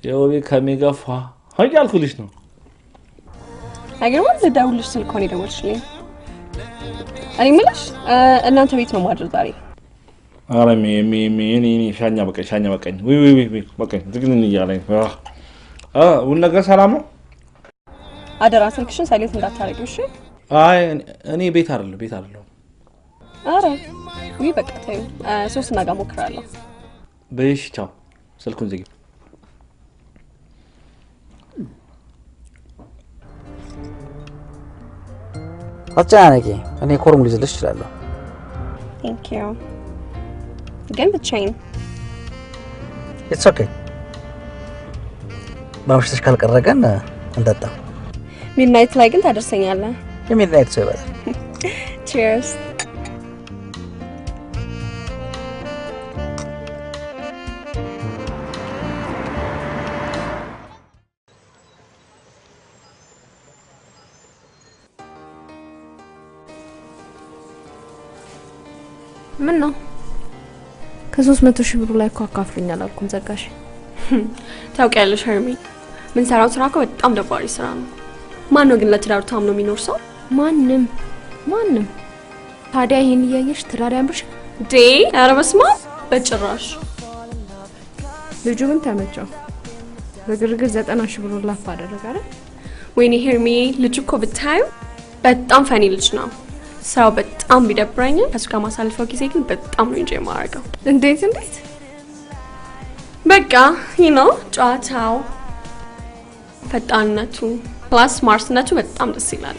የውቤ ከሚገፋ እያልኩልሽ ነው። አይገርምም? ልደውልልሽ ስልክ ሆነ የደወልሽልኝ። እኔ የምልሽ እናንተ ቤት ነው ማድረግ ዛሬ? ኧረ እኔ ሻኛ በቀኝ ወይ በቀኝ ዝግንን እያለኝ ሁሉ ነገር ሰላም ነው። አደራ ስልክሽን ሳይሌንት እንዳታረጊው እሺ? አይ እኔ ቤት አይደለሁም። ኧረ ውይ በቃ ተይው። ሶስትና ጋር ሞክራለሁ። በይሽ ቻው። ስልኩን ዝጊ። አትጨናነቂ፣ እኔ ኮርም ልይዝልሽ እችላለሁ። ቴንክ ዩ። ግን ብቻዬን። ኢትስ ኦኬ። ማምሽተሽ ካልቀረ ግን እንጠጣ። ሚድናይት ላይ ግን ታደርሰኛለህ? የሚድናይት ሰው ይበላል። ቺርስ። ምን ነው? ከ300,000 ብሩ ላይ እኮ አካፍሉኛል አልኩም ዘጋሽ። ታውቂያለሽ ሀርሚ፣ ምን ሰራው ስራ እኮ በጣም ደባሪ ስራ ነው። ማን ነው ግን ለትዳሩ ታምኖ የሚኖር ሰው? ማንም። ታዲያ ይሄን እያየሽ ትዳር ያምርሽ? ዴ ኧረ በስመ አብ። በጭራሽ። ልጁ ምን ተመቸው? በግርግር 90 ሺህ ብር ላፍ አደረገ አይደል? ወይኔ ሄርሜ ልጅ እኮ ብታዩ በጣም ፈኒ ልጅ ነው። ስራው በጣም ቢደብረኝ ከሱ ጋር ማሳልፈው ጊዜ ግን በጣም ነው እንጂ የማደርገው። እንዴት በቃ ጨዋታው፣ ፈጣንነቱ ፕላስ ስማርትነቱ በጣም ደስ ይላል።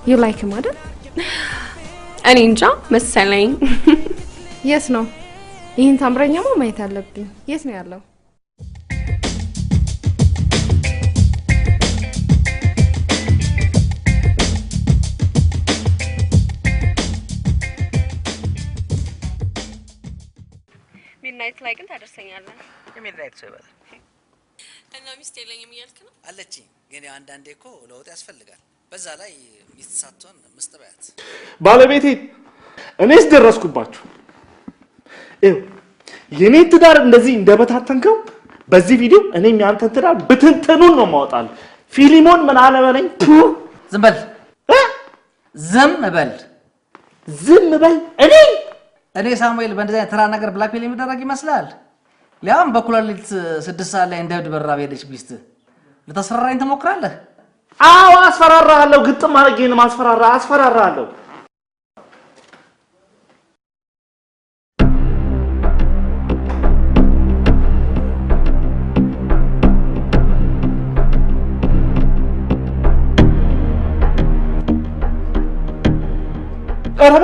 ዩ ላይክ ሂም አይደል? እኔ እንጃ መሰለኝ። የት ነው? ይህን ታምረኛማ ማየት አለብኝ። የት ነው ያለው? ሚድናይት ላይ ግን ታደርሰኛለህ። የሚድናይት ሰው ይበላል እና ሚስት የለኝም እያልክ ነው? አለችኝ፣ ግን አንዳንዴ እኮ ለውጥ ያስፈልጋል። በዛ ላይ ሚስት ሳትሆን ምስጥባያት ባለቤቴ እኔስ ደረስኩባችሁ። የኔ ትዳር እንደዚህ እንደበታተንከው በዚህ ቪዲዮ እኔም ያንተን ትዳር ብትንትኑን ነው ማውጣል። ፊሊሞን ምን አለ በለኝ። ዝም በል እኔ ሳሙኤል በእንደዚህ አይነት ተራ ነገር ብላክሜል የሚደረግ ይመስላል? ሊያም በኩላሊት 6 ሰዓት ላይ እንደብድ በራ ሄደች ሚስት ልታስፈራራኝ ትሞክራለህ? አዎ አስፈራራለሁ። ግጥም አድርጌ ነው አስፈራራለሁ።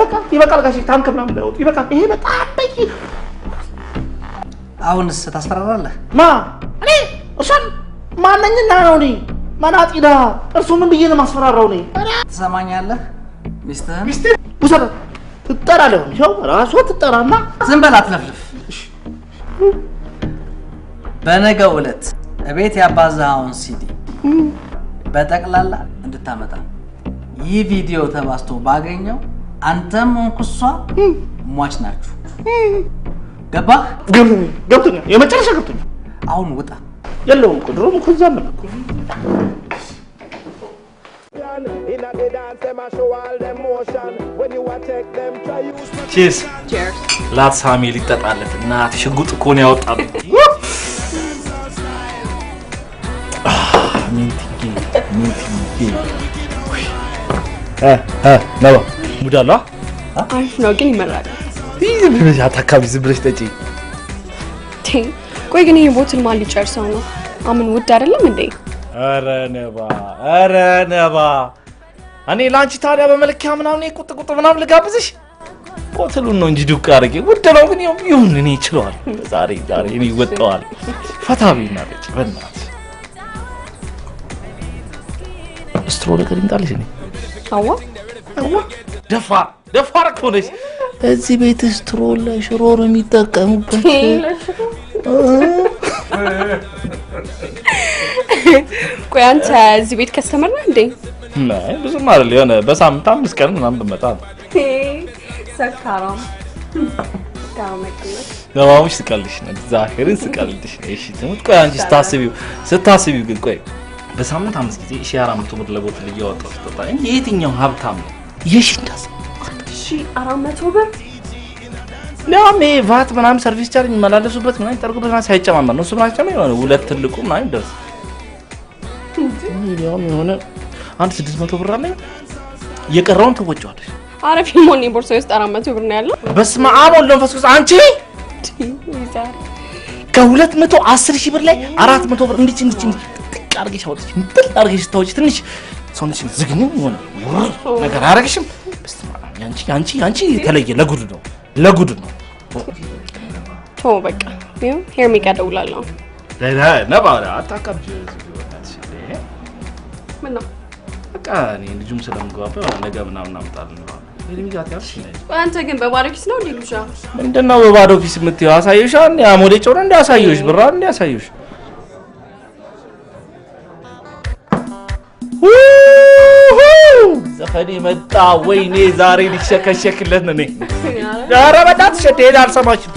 በቃ ይበቃል ጋሽ ታንክ ምናምን ለውጥ ይበቃል። ይሄ በጣም በቂ። አሁንስ ታስፈራራለህ? እኔ እሷን ማንኛና ነው እኔ ማናጢዳ እርሱ ምን ብዬ ነው ማስፈራራው? እኔ ትሰማኛለህ? ሚስትህን ውሰድ ትጠራለህ። ይኸው ራሷ ትጠራና ዝም በል አትለፍልፍ። በነገው ዕለት እቤት ያባዛኸውን ሲዲ በጠቅላላ እንድታመጣ ይህ ቪዲዮ ተባስቶ ባገኘው አንተም እንኩሷ ሟች ናችሁ። ገባህ? ገብቶኛል። የመጨረሻ ገብቶኛል። አሁን ውጣ። የለውም እኮ ድሮም እኮ እዛ ነበር እኮ። ቺስ ላት ሳሙኤል ይጠጣለት እናት ሽጉጥ እኮ ነው ያወጣው። ነው ሙዳላ አሪፍ ነው ግን ይመራል። ዝም ብለሽ አታካቢ፣ ዝም ብለሽ ጠጪ። ቆይ ግን ይሄ ቦትል ማን ሊጨርሰው ነው? አምን ውድ አይደለም እንዴ? ኧረ ነባ እኔ ላንቺ ታዲያ በመለኪያ ምናምን ቁጥ ምናምን ልጋብዝሽ? ቦትሉን ነው እንጂ ዱቅ አድርጌ ውድ ነው ግን ይሁን እኔ ይችላል። ዛሬ እኔ ይወጣዋል። ፈታ ቢና ጠጪ በእናትሽ። ስትሮ ነገር ይምጣልሽ። እኔ አዋ ደፋር እኮ ነሽ። እዚህ ቤት ስትሮ ለሽሮ ነው የሚጠቀሙበት። ቆይ አንተ እዚህ ቤት ከስተመር ነህ እንዴ? አይ ብዙም አይደል፣ የሆነ በሳምንት 5 ቀን ምናምን ብመጣ ነው። ሰካራም ለማሙሽ ስቀልሽ ነው፣ ዛሄርን ስቀልሽ ነው። እሺ ትሙት። ቆይ አንቺ ስታስቢው ግን ቆይ በሳምንት 5 ጊዜ 1400 ብር ለቦትል እያወጣሁ ስጠጣ የትኛው ሀብታም ነው? እንዳስ 1400 ብር ለምን ቫት ምናምን ሰርቪስ ቻርጅ የሚመላለሱበት ምናምን ጠርጉበት ምናምን ሳይጨማመር ነው። እሱ ምናምን ጨማመር የሆነ ሁለት ትልቁ ምናምን ደርስ ሚሊዮን የሆነ 600 ብር አለኝ። የቀረውን ተወጪዋለሽ። አረ ፊልሞን ቦርሳዬ ውስጥ 400 ብር ነው ያለው። በስመ አብ ወወልድ ወመንፈስ ቅዱስ። አንቺ ከ210 ሺህ ብር ላይ 400 ብር እንዲች ጥቅ አድርገሽ አውጥተሽ እንጥል አድርገሽ ታውጪ ትንሽ ሰውነትሽን ዝግኝ ሆነ ነገር አያረግሽም? በስመ አብ አንቺ የተለየ ለጉድ ነው። ቶ በቃ ሄርሚ ጋር እደውላለሁ። ነባ አታካብጂ። ምን ነው በቃ እኔ ልጁም ስለምግባባ ነገ ምናምን አምጣልኝ ነው። አንተ ግን በባዶ ኪስ ነው እንዴ ልጅ? ምንድነው በባዶ ኪስ የምትይው? አሳየሽ አንዴ አሞሌ ጮረ እንዳሳየሽ ብራ እንዳሳየሽ። ዘፈኔ መጣ። ወይኔ ዛሬ ሊሸከሸክለት ነው። እኔ ኧረ በእናትሽ ሸቴ አልሰማችም።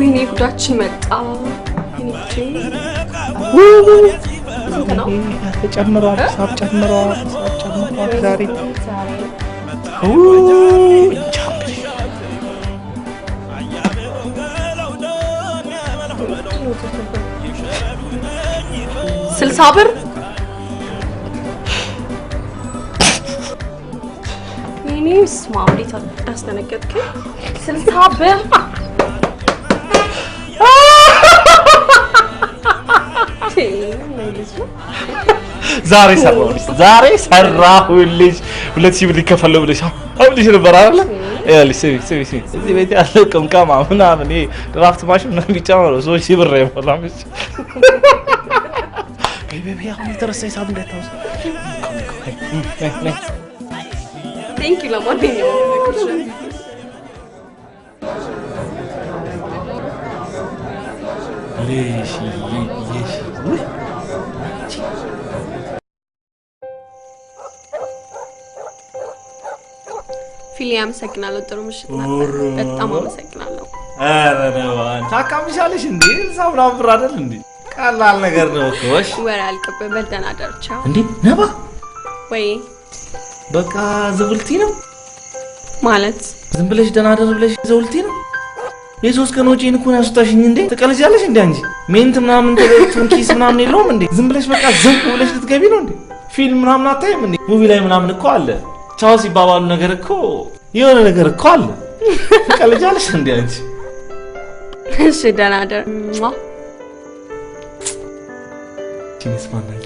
ወይኔ ጉዳችን መጣ። ጨምሯል፣ ሳብ ጨምሯል ዛሬ ስልሳ ብር ይኔ ስማ እንዴት አስደነገጥከኝ 60 ብር ዛሬ ሰራሁልሽ 2000 ብር ሊከፈለው ብለሽ አሁንልሽ ነበር አይደል? ያለሽ ሲቪ እዚህ ቤት ያለው ቅምቃማ ምናምን ይሄ ድራፍት ማሽን ምናምን ቢጨምረው 3000 ብር አይሞላምሽ። ቤቢ አሁን የተረሳኝ ሳብ እንዳታውስ። ቴንክ ዩ ለማንኛውም ፊሊ አመሰግናለሁ። ጥሩ ምሽት ነበር። በጣም አመሰግናለሁ። አረ ነው ታካምሻለሽ እንዴ? ሳምና ብር አይደል እንዴ? ቀላል ነገር ነው እኮ። እሺ ወሬ አልቀበል በደህና ደርቻው እንዴ ነባ ወይ በቃ ዘውልቲ ነው ማለት ዝም ብለሽ ደህና ደር ብለሽ ዘውልቲ ነው። የሶስት ቀን ወጪን እኮ ያስወጣሽኝ እንዴ? ተቀልጃለሽ እንዴ አንቺ? ሜንት ምናምን ቱንኪስ ምናምን የለውም እንዴ? ዝም ብለሽ በቃ ዝም ብለሽ ልትገቢ ነው እንዴ? ፊልም ምናምን አታይም እንዴ? ሙቪ ላይ ምናምን እኮ አለ። ቻው ሲባባሉ ነገር እኮ የሆነ ነገር እኮ አለ። ተቀልጃለሽ እንዴ አንቺ? እሺ ደህና ደር ቺንስ ማናቂ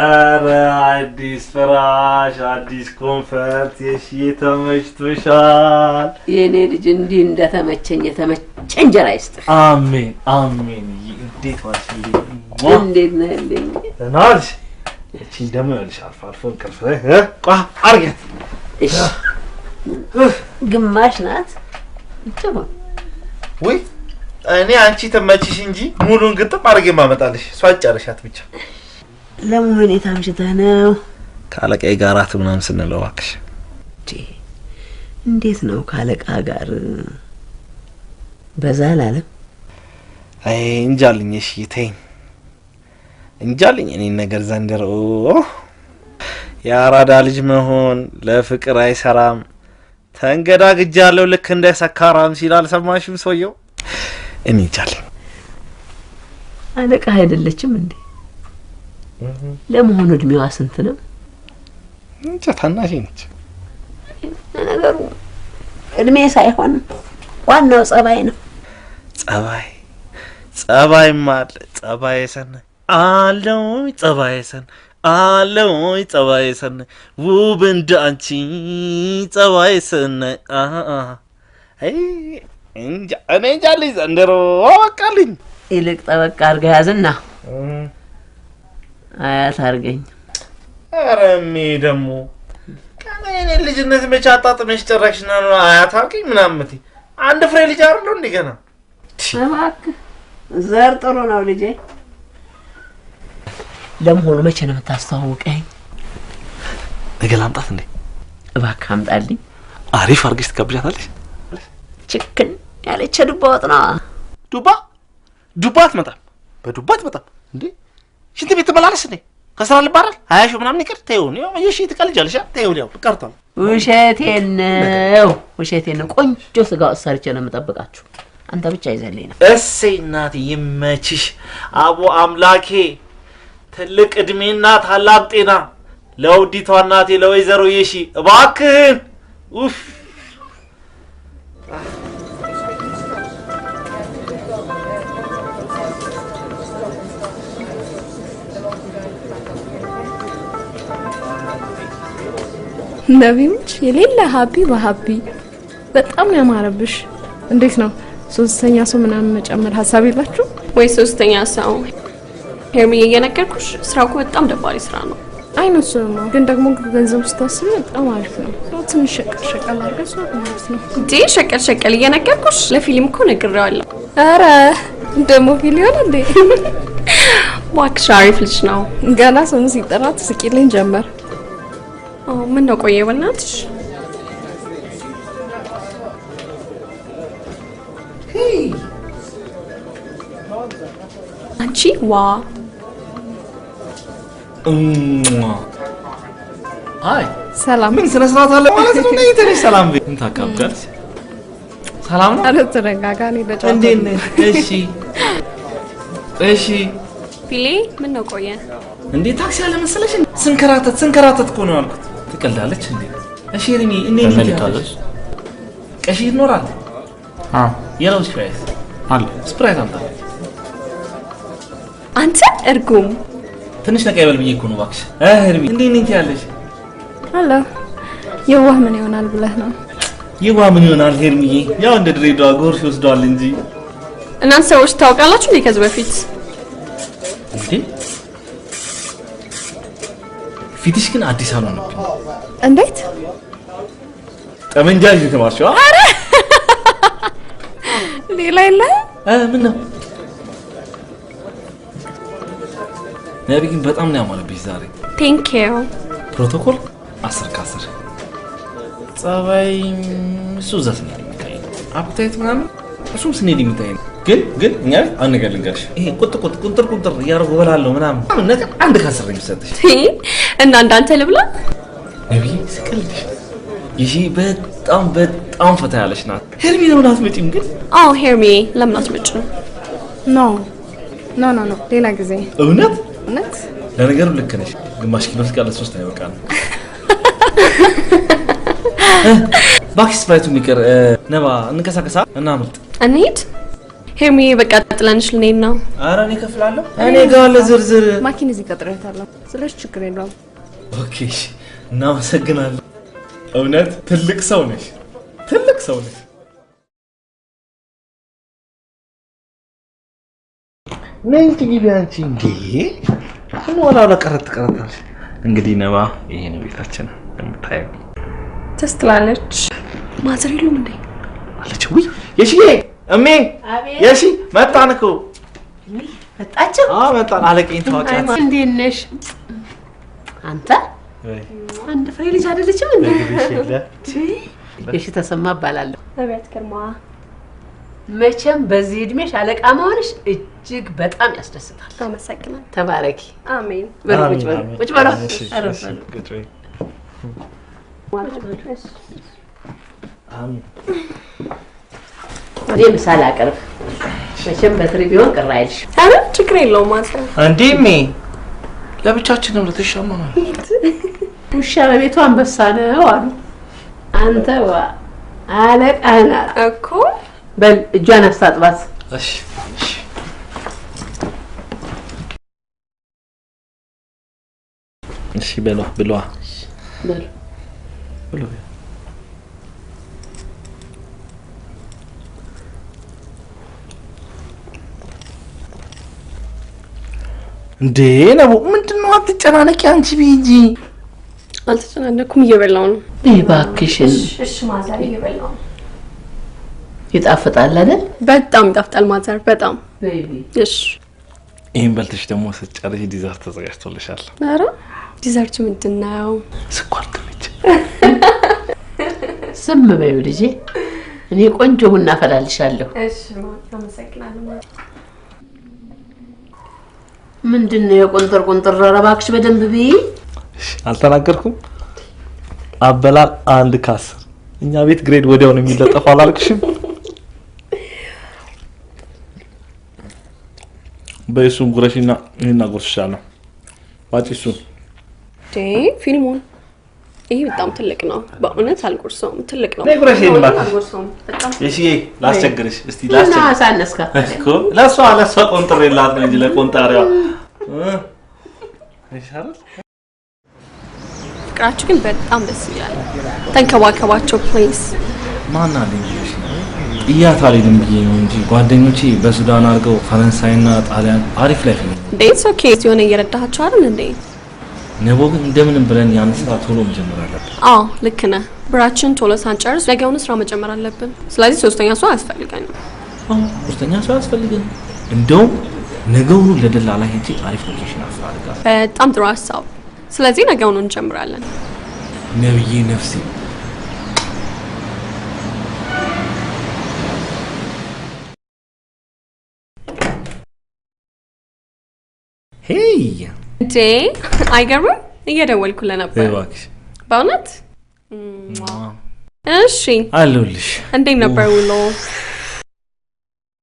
አረ አዲስ ፍራሽ አዲስ ኮንፈርት የሺ ተመችቶሻል። የኔ ልጅ እንዲህ እንደተመቸኝ የተመቸ እንጀራ ይስጥሽ። አሜን አሜን። እንዴት ዋልሽልኝ? እንዴት ነህ ልኝ? ተናልሽ እቺ ደሞ ያልሽ አልፎ አልፎ እንቅልፍ ቋ አርገት እሺ ግማሽ ናት እንተው ወይ እኔ አንቺ ተመችሽ እንጂ ሙሉን ግጥም አርጌ ማመጣልሽ እሷ ጨርሻት ብቻ። ለምን የታምሽተህ ነው? ካለቃዬ ጋር አት ምናምን ስንለው እባክሽ። እንዴት ነው ካለቃ ጋር በዛ አላለም? አይ እንጃልኝ። እሺ ተይኝ እንጃልኝ። እኔ ነገር ዘንድሮ የአራዳ ልጅ መሆን ለፍቅር አይሰራም። ተንገዳግጃለሁ ልክ እንደ ሰካራም ሲል አልሰማሽም ሰውየው? እኔ እንጃልኝ። አለቃ አይደለችም እንዴ? ለመሆኑ እድሜዋ ስንት ነው? እንጃ ታናሽ ነች። ነገሩ እድሜ ሳይሆን ዋናው ጸባይ ነው። ጸባይ ማለት ጸባይ ሰናይ አለው ጸባይ ሰናይ አለው ጸባይ ሰናይ ውብ እንደ አንቺ ጸባይ ሰናይ አይ እንጃ እኔ እንጃልኝ ዘንድሮ አወቃልኝ። ይልቅ ጠበቃ አድርጋ ያዝና አያት አርገኝ። ኧረ እሜ ደግሞ ከኔ ልጅነት መቼ አጣጥመሽ ጨረሽና ነው አያት አርገኝ ምናምን የምትይ? አንድ ፍሬ ልጅ አይደለው እንዴ ገና? እባክህ ዘር ጥሩ ነው ልጄ። ለመሆኑ መቼ ነው የምታስተዋውቀኝ? ነገ ላምጣት እንዴ? እባክህ አምጣልኝ። አሪፍ አርገሽ ትጋብዣታለሽ። ችክን ያለች ዱባ ወጥ ነው። ዱባ አትመጣም። በዱባ አትመጣም እንዴ? ሽንት ቤት ትመላለስ እንዴ? ከስራ ልባረር 20 ሺህ ምናምን ይቀር ተይው ነው። እሺ ትቀልጃለሽ። ተይው ያው ቀርቷል። ውሸቴን ነው። ቆንጆ ስጋ ሰርቼ ነው የምጠብቃችሁ። አንተ ብቻ ይዘልኝ ነው። እሰይ እናቴ ይመችሽ። አቦ አምላኬ ትልቅ እድሜና ታላቅ ጤና ለውዲቷ እናቴ ለወይዘሮ የሺ እባክህን። ኡፍ ነቢምች የሌላ ሀፒ በሀፒ በጣም ያማረብሽ። እንዴት ነው ሶስተኛ ሰው ምናምን መጨመር ሀሳብ የላችሁ ወይ? ሶስተኛ ሰው ሄርሚ እየነገርኩሽ ስራው እኮ በጣም ደባሪ ስራ ነው። አይነሱማ ግን ደግሞ ገንዘብ ስታስቢ በጣም አሪፍ ነው። ትንሽ ሸቀል አድርገሽ ነው ማለት ነው እንዴ? ሸቀል እየነገርኩሽ ለፊልም እኮ ነግሬዋለሁ። ኧረ ደግሞ ፊልም ይሆናል እንዴ? እባክሽ አሪፍ ልጅ ነው። ገና ስሙ ሲጠራ ትስቂልኝ ጀመር። ምን ነው ቆየ በእናትሽ? አንቺ ዋ አይ ሰላም ምን ስነ ስርዓት አለ ማለት ነው? ነይ ተነሽ ሰላም በይ። ምን ታካብዳለሽ? ሰላም ነው? አረ ተረጋጋ። ነኝ ደጫ እንዴት ነሽ? እሺ ፊሌ ምን ነው ቆየ? እንዴ ታክሲ አለ መሰለሽ? ስንከራተት እኮ ነው ያልኩት። ትቀልዳለች እንዴ? እሺ እኔ መልካለሽ ቀሺ ይኖራል? የለው ስፕራይት አለ ስፕራይት አምጣ። አንተ እርጉም ትንሽ ነቃ ይበል ብዬ እኮ ነው እባክሽ። እርሚ እንዴት ያለሽ? አለ የዋህ ምን ይሆናል ብለህ ነው? የዋህ ምን ይሆናል ሄርሚዬ? ያው እንደ ድሬዳዋ ጎርፍ ይወስደዋል እንጂ። እናንተ ሰዎች ታውቃላችሁ እንዴ ከዚህ በፊት? እንዴ ፊትሽ ግን አዲስ አልሆነብኝ። እንዴት ጠመንጃ ይዘሽ ተማርሽው? አረ ሌላ የለ ምን ነው ነቢ ግን በጣም ነው ያማረብሽ ዛሬ። ቴንክ ዩ። ፕሮቶኮል 10 ከ10 ጸባይ እሱ ዘስ ነው የሚታይ አፕታይት ምናምን እሱም ስኔድ የሚታይ ግን እኛ አንድ ነገር ልንገርሽ፣ ይሄ ቁጥር እያደረጉ በላለሁ ምናምን ነገር አንድ ከ10 ነው የሚሰጥሽ። እና እንዳንተ ልብላ ነቢ ስቀልድሽ ይሄ በጣም ፈታ ያለሽ ናት። ሄርሚ ለምን አትመጪም ግን? አዎ ሄርሚ ለምን አትመጪም? ኖ ሌላ ጊዜ። እውነት ለነገሩ ልክ ነሽ። ግማሽ ኪሎ ስቃለ 3 አይበቃም። ባክስ ስፕራይቱ የሚቀር ነባ እንቀሳቀሳ እና ምርጥ እንሂድ። ሄርሚ በቃ ጥለንሽ ልንሄድ ነው። ኧረ እኔ እከፍላለሁ። እኔ ጋር ለዝርዝር ማኪን እዚህ ቀጥሬታለሁ። ስለዚህ ችግር የለውም። ኦኬ እናመሰግናለን። እውነት ትልቅ ሰው ነሽ። ነይ ግቢ አንቺ። እንዴ ምን ወላውላ ቀረታለሽ? እንግዲህ ነባ ይሄ ነው ቤታችን እንደምታየው። ደስ ትላለች። ማዘር የሉም እንዴ? አለች። ውይ የሺዬ እሜ የሺ መጣን እኮ። መጣችሁ? መጣን። አለቀኝ ተዋቂያት። እንዴት ነሽ አንተ? አንድ ፍሬ ልጅ አይደለችም እንዴ? የሺ ተሰማ እባላለሁ። አቤት ግርማ። መቼም በዚህ እድሜሽ አለቃ መሆንሽ እጅግ በጣም ያስደስታል። አመሰግናለሁ። ተባረኪ። አሜን። ቁጭ በሉ። እኔ ምሳሌ አቀርብ። መቼም በትሪ ቢሆን ቅር አይልሽ። ኧረ ችግር የለውም ማዘር። እንዴሜ ለብቻችን ነው ለተሻማ ነው። ውሻ በቤቱ አንበሳ ነው አሉ። አንተ አለቃ ናት እኮ። በል እጇን አስታጥባት። እሺ በሏ ብሏ ብሎ እንዴ ነው ምንድነው? አትጨናነቂ አንቺ ቢጂ። አልተጨናነኩም፣ እየበላው ነው። እባክሽን። እሺ ማዘር እየበላው ነው። ይጣፍጣል አይደል? በጣም ይጣፍጣል ማዘር፣ በጣም ቤቢ። እሺ ይሄን በልተሽ ደግሞ ስትጨርሺ ዲዘርት ተዘጋጅቶልሻል። ኧረ ዲዘርቱ ምንድን ነው? ስኳር ድንች። ዝም በይው ልጄ፣ እኔ ቆንጆ ቡና አፈላልሻለሁ። እሺ አመሰግናለሁ። ምንድነው የቆንጠር ቆንጠር? ኧረ እባክሽ በደንብ ብይ። እሺ አልተናገርኩም። አበላል 1 ከ10። እኛ ቤት ግሬድ ወዲያው ነው የሚለጠፈው አላልክሽም? በእሱን ጉረሽና ይሄን አጎርስሻለሁ። ዋጪ እሱን። ፊልሙን ይሄ በጣም ትልቅ ነው። በእውነት አልጎርሰውም። ትልቅ ነው። ጉረሽ ይሄን አልጎርሰውም። በጣም እሺ ላስቸግርሽ። እስቲ ላስቸግርሽ። እና ሳነስካ እኮ ለሷ ቆንጥሬላት ነው እንጂ ለቆንጣሪዋ ይሻላል። ፍቅራችሁ ግን በጣም ደስ ይላል። ተንከባከባቸው ፕሊዝ። ማን አለኝ እያታለኝ ብዬ ነው እንጂ ጓደኞቼ በሱዳን አድርገው ፈረንሳይና ጣሊያን አሪፍ ላይ ነው። ዴትስ ኦኬ ሲሆን እየረዳሃቸው አይደል እንዴ? ነቦ ግን እንደምንም ብለን ያን ስራ ቶሎ መጀመር አለብን። አዎ ልክ ነህ። ብራችን ቶሎ ሳንጨርስ ነገውኑ ስራ መጀመር አለብን። ስለዚህ ሶስተኛ ሰው አያስፈልገንም። ሶስተኛ ሰው አያስፈልገንም። እንደውም ነገውኑ ለደላላ ሄጄ አሪፍ ሎኬሽን አፈላልጋለሁ። በጣም ጥሩ ሀሳብ። ስለዚህ ነገውኑ እንጀምራለን። ነብዬ ነፍሴ ሄይ እንዴ አይገርምም? እየደወልኩልህ ነበር። እባክሽ በእውነት እሺ አለሁልሽ። እንዴት ነበር ውሎ?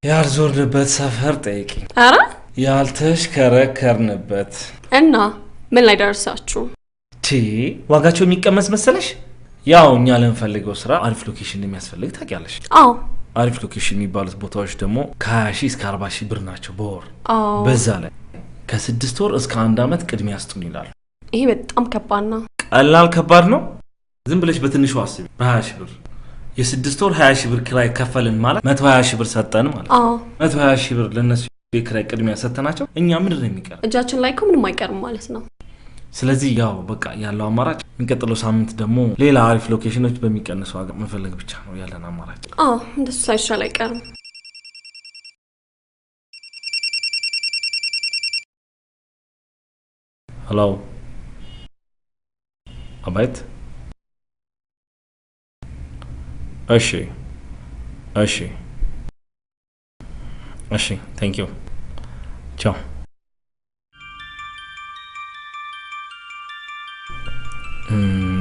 ያልዞርንበት ሰፈር ጠይቂ። ኧረ ያልተሽከረከርንበት እና ምን ላይ ደርሳችሁ? ዋጋቸው የሚቀመስ መሰለሽ? ያው እኛ ለምፈልገው ስራ አሪፍ ሎኬሽን የሚያስፈልግ ታውቂያለሽ። አዎ አሪፍ ሎኬሽን የሚባሉት ቦታዎች ደግሞ ከ20 እስከ 40 ብር ናቸው በወር። አዎ በዛ ላይ ከ6 ወር እስከ 1 አመት ቅድሚያ ያስጡን ይላሉ። ይሄ በጣም ከባድ ነው። ቀላል ከባድ ነው? ዝም ብለሽ በትንሹ አስቢ። በ20 ብር የ6 ወር 20 ብር ኪራይ ከፈልን ማለት 120 ብር ሰጠን ማለት። አዎ 120 ብር ለነሱ የኪራይ ቅድሚያ ሰተናቸው እኛ ምንድን ነው የሚቀር? እጃችን ላይ እኮ ምንም አይቀርም ማለት ነው። ስለዚህ ያው በቃ ያለው አማራጭ የሚቀጥለው ሳምንት ደግሞ ሌላ አሪፍ ሎኬሽኖች በሚቀንሱ ዋጋ መፈለግ ብቻ ነው ያለን አማራጭ። አዎ እንደሱ ሳይሻል አይቀርም። ሄሎ አባይት። እሺ እሺ እሺ ቴንክ ዩ ቻው።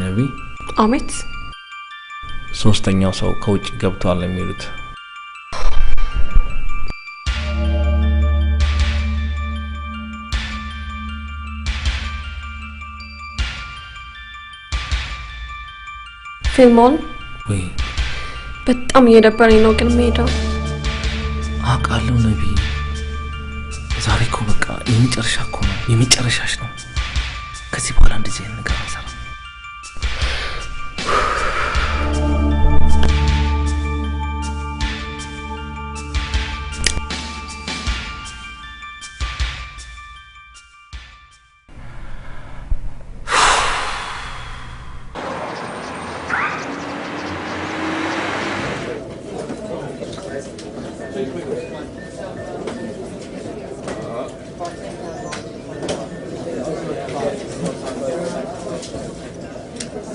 ነቢ አሜት ሶስተኛው ሰው ከውጭ ገብቷል የሚሉት ፊልሞን ወይ በጣም እየደበረኝ ነው ግን መሄደው አውቃለሁ። ነቢ ዛሬ እኮ በቃ የመጨረሻ እኮ ነው፣ የመጨረሻሽ ነው። ከዚህ በኋላ እንደዚህ አይነት ነገር አልሰራም።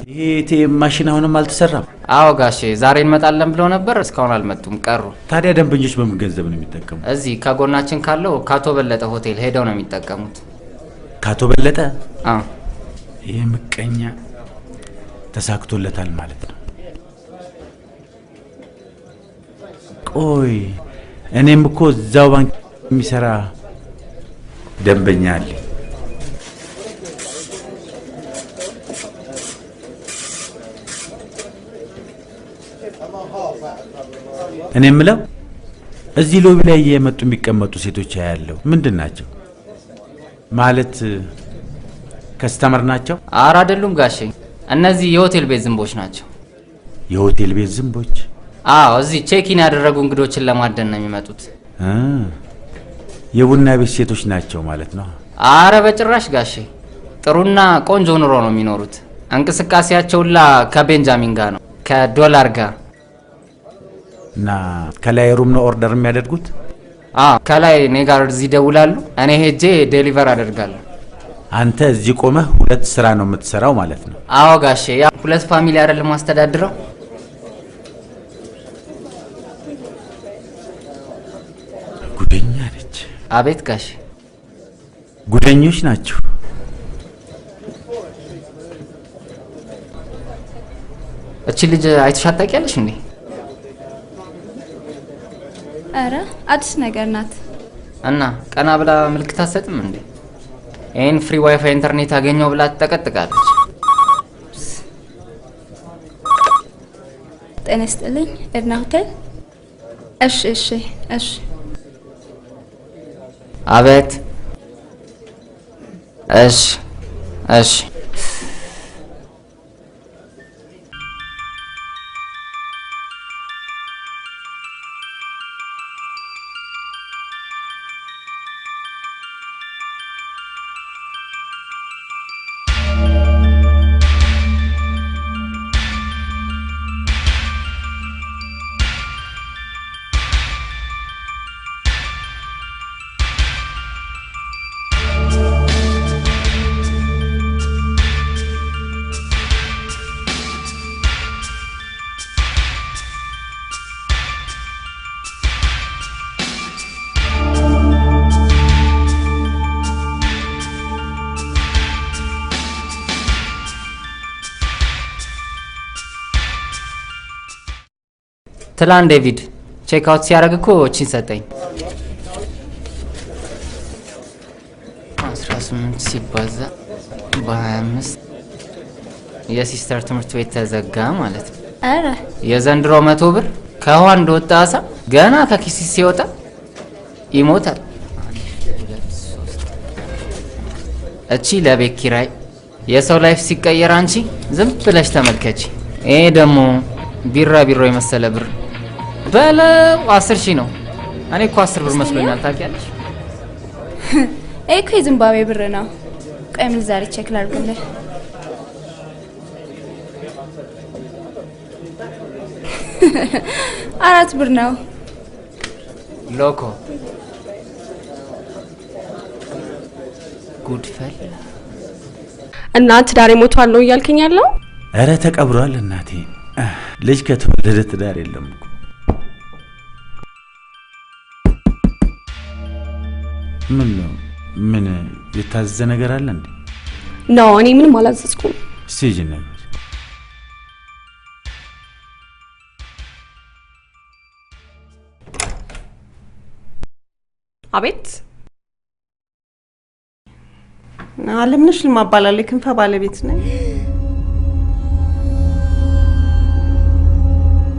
ይሄ ኤቲኤም ማሽን አሁንም አልተሰራም? አዎ ጋሼ ዛሬ እንመጣለን ብለው ነበር፣ እስካሁን አልመጡም ቀሩ። ታዲያ ደንበኞች በምን ገንዘብ ነው የሚጠቀሙት? እዚህ ከጎናችን ካለው ካቶ በለጠ ሆቴል ሄደው ነው የሚጠቀሙት። ካቶ በለጠ? አዎ። ይሄ ምቀኛ ተሳክቶለታል ማለት ነው። ቆይ እኔም እኮ እዛው ባንክ የሚሰራ ደንበኛ አለ። እኔ የምለው እዚህ ሎቢ ላይ እየመጡ የሚቀመጡ ሴቶች ያያለው ምንድን ናቸው? ማለት ከስተመር ናቸው? ኧረ አይደሉም ጋሼ፣ እነዚህ የሆቴል ቤት ዝንቦች ናቸው። የሆቴል ቤት ዝንቦች? አዎ፣ እዚህ ቼኪን ያደረጉ እንግዶችን ለማደን ነው የሚመጡት። የቡና ቤት ሴቶች ናቸው ማለት ነው? ኧረ በጭራሽ ጋሼ፣ ጥሩና ቆንጆ ኑሮ ነው የሚኖሩት። እንቅስቃሴያቸውላ ከቤንጃሚን ጋር ነው፣ ከዶላር ጋር። እና ከላይ ሩም ነው ኦርደር የሚያደርጉት? አዎ፣ ከላይ እኔ ጋር እዚህ ደውላሉ፣ እኔ ሄጄ ዴሊቨር አደርጋለሁ። አንተ እዚህ ቆመህ ሁለት ስራ ነው የምትሰራው ማለት ነው? አዎ ጋሼ፣ ያ ሁለት ፋሚሊ አይደለም ማስተዳድረው። ጉደኛ ነች። አቤት ጋሼ። ጉደኞች ናቸው። እቺ ልጅ አይተሻት ታውቂያለሽ እንዴ? አረ አዲስ ነገር ናት። እና ቀና ብላ ምልክት አትሰጥም እንዴ? ይሄን ፍሪ ዋይፋይ ኢንተርኔት አገኘው ብላ ትጠቀጥቃለች። ጤና ይስጥልኝ፣ ኤድና ሆቴል። እሺ እሺ እሺ። አቤት። እሺ እሺ። ትላንት ዴቪድ ቼክ አውት ሲያደርግ እኮ እቺን ሰጠኝ። 18 ሲባዛ በ25 የሲስተር ትምህርት ቤት ተዘጋ ማለት ነው። አረ የዘንድሮ 100 ብር ከውሃ እንደወጣ አሳ ገና ከኪስ ሲወጣ ይሞታል። እቺ ለቤት ኪራይ የሰው ላይፍ ሲቀየር አንቺ ዝም ብለሽ ተመልከቺ። ይሄ ደግሞ ቢራ የመሰለ ብር በለው 10,000 ነው። እኔ እኮ 10 ብር መስሎኛል ታውቂያለሽ። ይሄ እኮ የዚምባብዌ ብር ነው። ቆይ ምንዛሬ ቼክ ላድርግልህ። አራት ብር ነው። ሎኮ ጉድፈል እና ትዳር ሞቷል ነው እያልከኝ ያለው? ኧረ ተቀብሯል እናቴ። ልጅ ከተወለደ ትዳር የለም እኮ። ምን ነው? ምን የታዘዘ ነገር አለ እንዴ? ነው እኔ ምንም አላዘዝኩም። ሲጂ ነው አቤት አለምነሽ ልማባላለ ክንፈ ባለቤት ነኝ።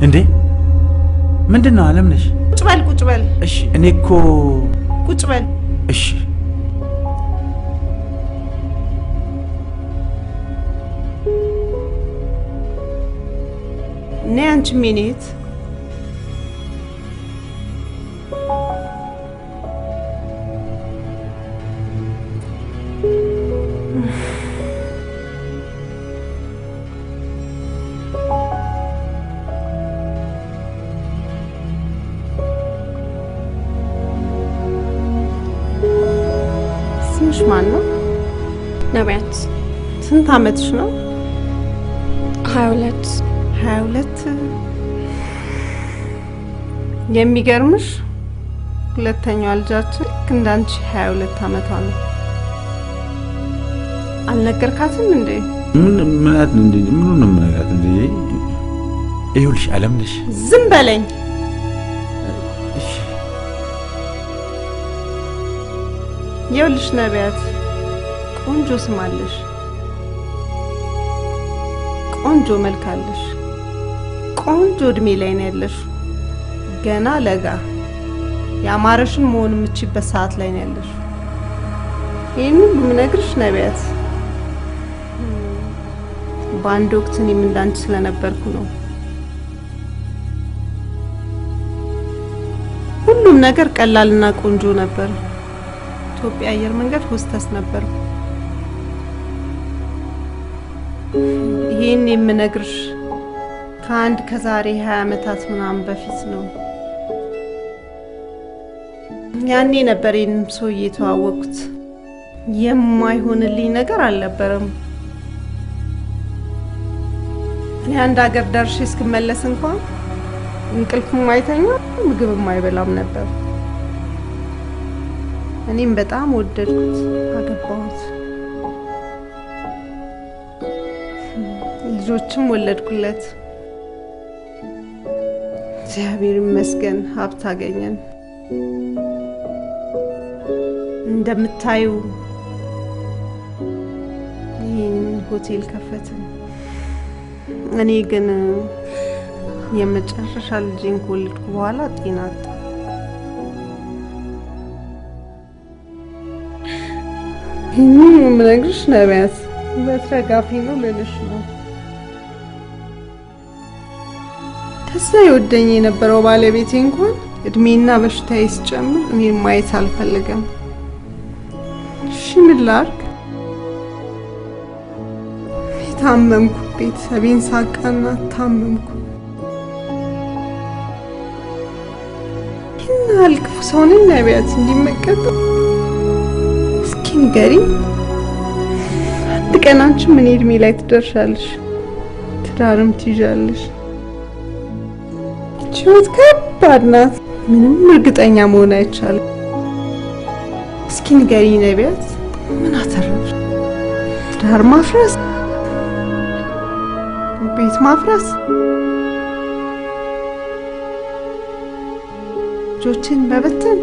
እንዴ ምንድነው አለምነሽ? ቁጭ በል። እሺ እኔ እኮ ቁጭ በል። እሺ ነይ አንቺ ሚኒት ስምሽ ማን ነው? ነቢያት። ስንት አመትሽ ነው? 22 የሚገርምሽ ሁለተኛዋ ልጃችን ልክ እንዳንቺ 22 አመቷ ነው። አልነገርካትም እንዴ? ምናት እንዴ? ምኑን ነው የምነግራት እንዴ? ይኸውልሽ አለምነሽ ዝም በለኝ። እሺ ይኸውልሽ ነቢያት ቆንጆ ስም አለሽ፣ ቆንጆ መልክ አለሽ፣ ቆንጆ እድሜ ላይ ነው ያለሽ። ገና ለጋ ያማረሽን መሆን የምትችይበት ሰዓት ላይ ነው ያለሽ። ይሄን ሁሉ የምነግርሽ ነቢያት በአንድ ወቅት እኔም እንዳንቺ ስለነበርኩ ነው። ሁሉም ነገር ቀላልና ቆንጆ ነበር። ኢትዮጵያ አየር መንገድ ሆስተስ ነበርኩ። ይሄን የምነግርሽ ከዛሬ 20 አመታት ምናምን በፊት ነው። ያኔ ነበር ይሄንን ሰውዬ የተዋወቅኩት። የማይሆንልኝ ነገር አልነበረም። እኔ አንድ ሀገር ደርሼ እስክመለስ እንኳን እንቅልፍ የማይተኛ ምግብ የማይበላም ነበር። እኔም በጣም ወደድኩት፣ አገባሁት፣ ልጆችም ወለድኩለት። እግዚአብሔር ይመስገን ሀብት አገኘን። እንደምታዩ ይህን ሆቴል ከፈትን። እኔ ግን የመጨረሻ ልጄን ከወለድኩ በኋላ ጤና አጣሁ። ምነግርሽ ነቢያት በተረጋፊ ነው ልልሽ ነው። ከዛ ይወደኝ የነበረው ባለቤቴ እንኳን እድሜና በሽታዬ ሲጨምር እኔን ማየት አልፈልግም። እሺ ምን ላድርግ? ታመምኩ፣ ቤተሰቤን ሳቃና ታመምኩ። ይህን ያህል ክፉ ሰው ነኝ ነቢያት እንዲመቀጥ? እስኪ ንገሪኝ። አንድ ቀን አንቺ ምን እድሜ ላይ ትደርሻለሽ? ትዳርም ትይዣለሽ። ህይወት ከባድ ናት። ምንም እርግጠኛ መሆን አይቻልም። እስኪ ንገሪኝ ነቢያት፣ ምን አተረፍሽ? ትዳር ማፍረስ፣ ቤት ማፍረስ፣ ልጆችን መበተን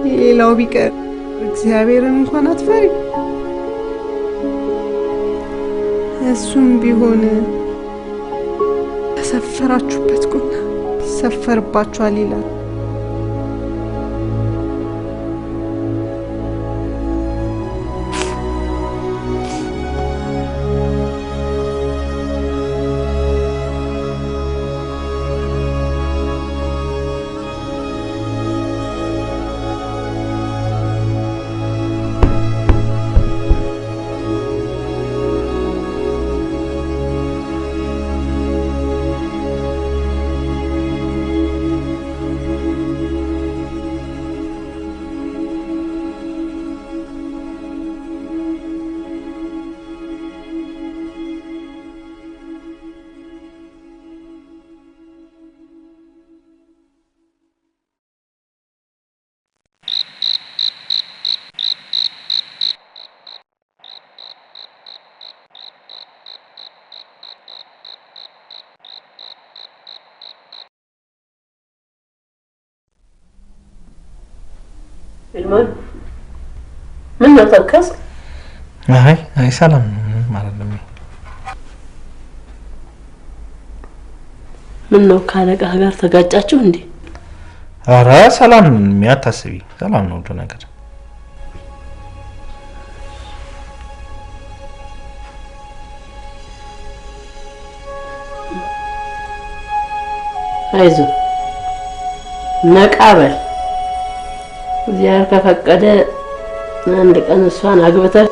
ሌላው ቢቀር እግዚአብሔርን እንኳን አትፈሪ እሱም ቢሆን ተሰፈራችሁበት ቁና ይሰፈርባችኋል ይላል ኢልማን ምን ተከስ አይ ሰላም ማለት ነው ምን ነው ካለቃ ጋር ተጋጫችሁ እንዴ አረ ሰላም የሚያታስቢ ሰላም ነው ሁሉ ነገር አይዞ ነቃበል እግዚአብሔር ከፈቀደ አንድ ቀን እሷን አግብተህ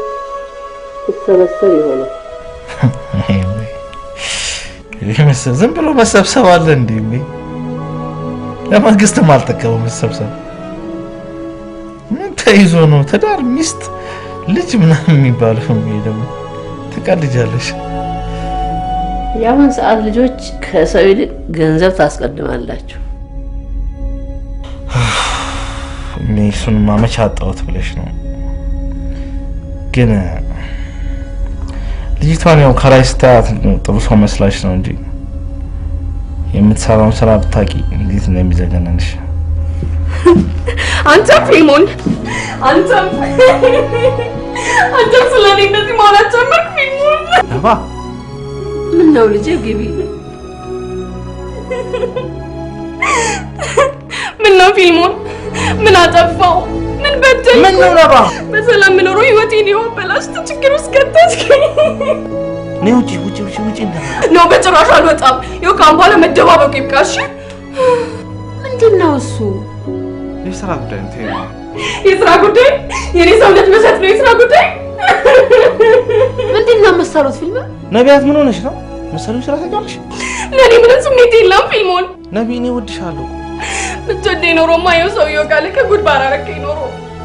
ተሰበሰብ ይሆናል ዝም ብሎ መሰብሰብ አለ እንዴ ለመንግስትም አልጠቀመው መሰብሰብ ምን ተይዞ ነው ትዳር ሚስት ልጅ ምናምን የሚባለው ደግሞ ትቀልጃለሽ ያውን ሰዓት ልጆች ከሰው ይልቅ ገንዘብ ታስቀድማላችሁ እሱን ማመቻ አጣሁት ብለሽ ነው ግን ልጅቷን ያው ከላይ ስታት ጥሩ ሰው መስላሽ ነው እንጂ የምትሰራውን ስራ ብታቂ እንዴት እንደሚዘገነንሽ አንተ ፊልሙን አንተ ስለኔ እንደዚህ ማለት ጀመርክ ፊልሙን አባ ምን ነው ልጄ ግቢ ምን ነው ፊልሙን ምን አጠፋው ምን በደል ምን ነው ነባ በሰላም ምኖሩ ህይወቴን ይወበላሽት ችግር ውስጥ ከተትከኝ ውጪ ነው በጭራሽ አልወጣም ይኸው ካሁን በኋላ መደባበቁ ይብቃሽ ምንድነው እሱ የስራ ጉዳይ ነው የስራ ጉዳይ የኔ ሰውነት መሰጥ ነው የስራ ጉዳይ ምንድነው መሰሩት ፊልም ነቢያት ምን ሆነሽ ነው መሰሉኝ ስራ ታውቂያለሽ ለኔ ምንም ስሜት የለም ፊልሙን ነቢ እኔ እወድሻለሁ ብትወዴ ኖሮማ ይኸው ሰውዬው ጋር ከጉድ ባራረከኝ ኖሮ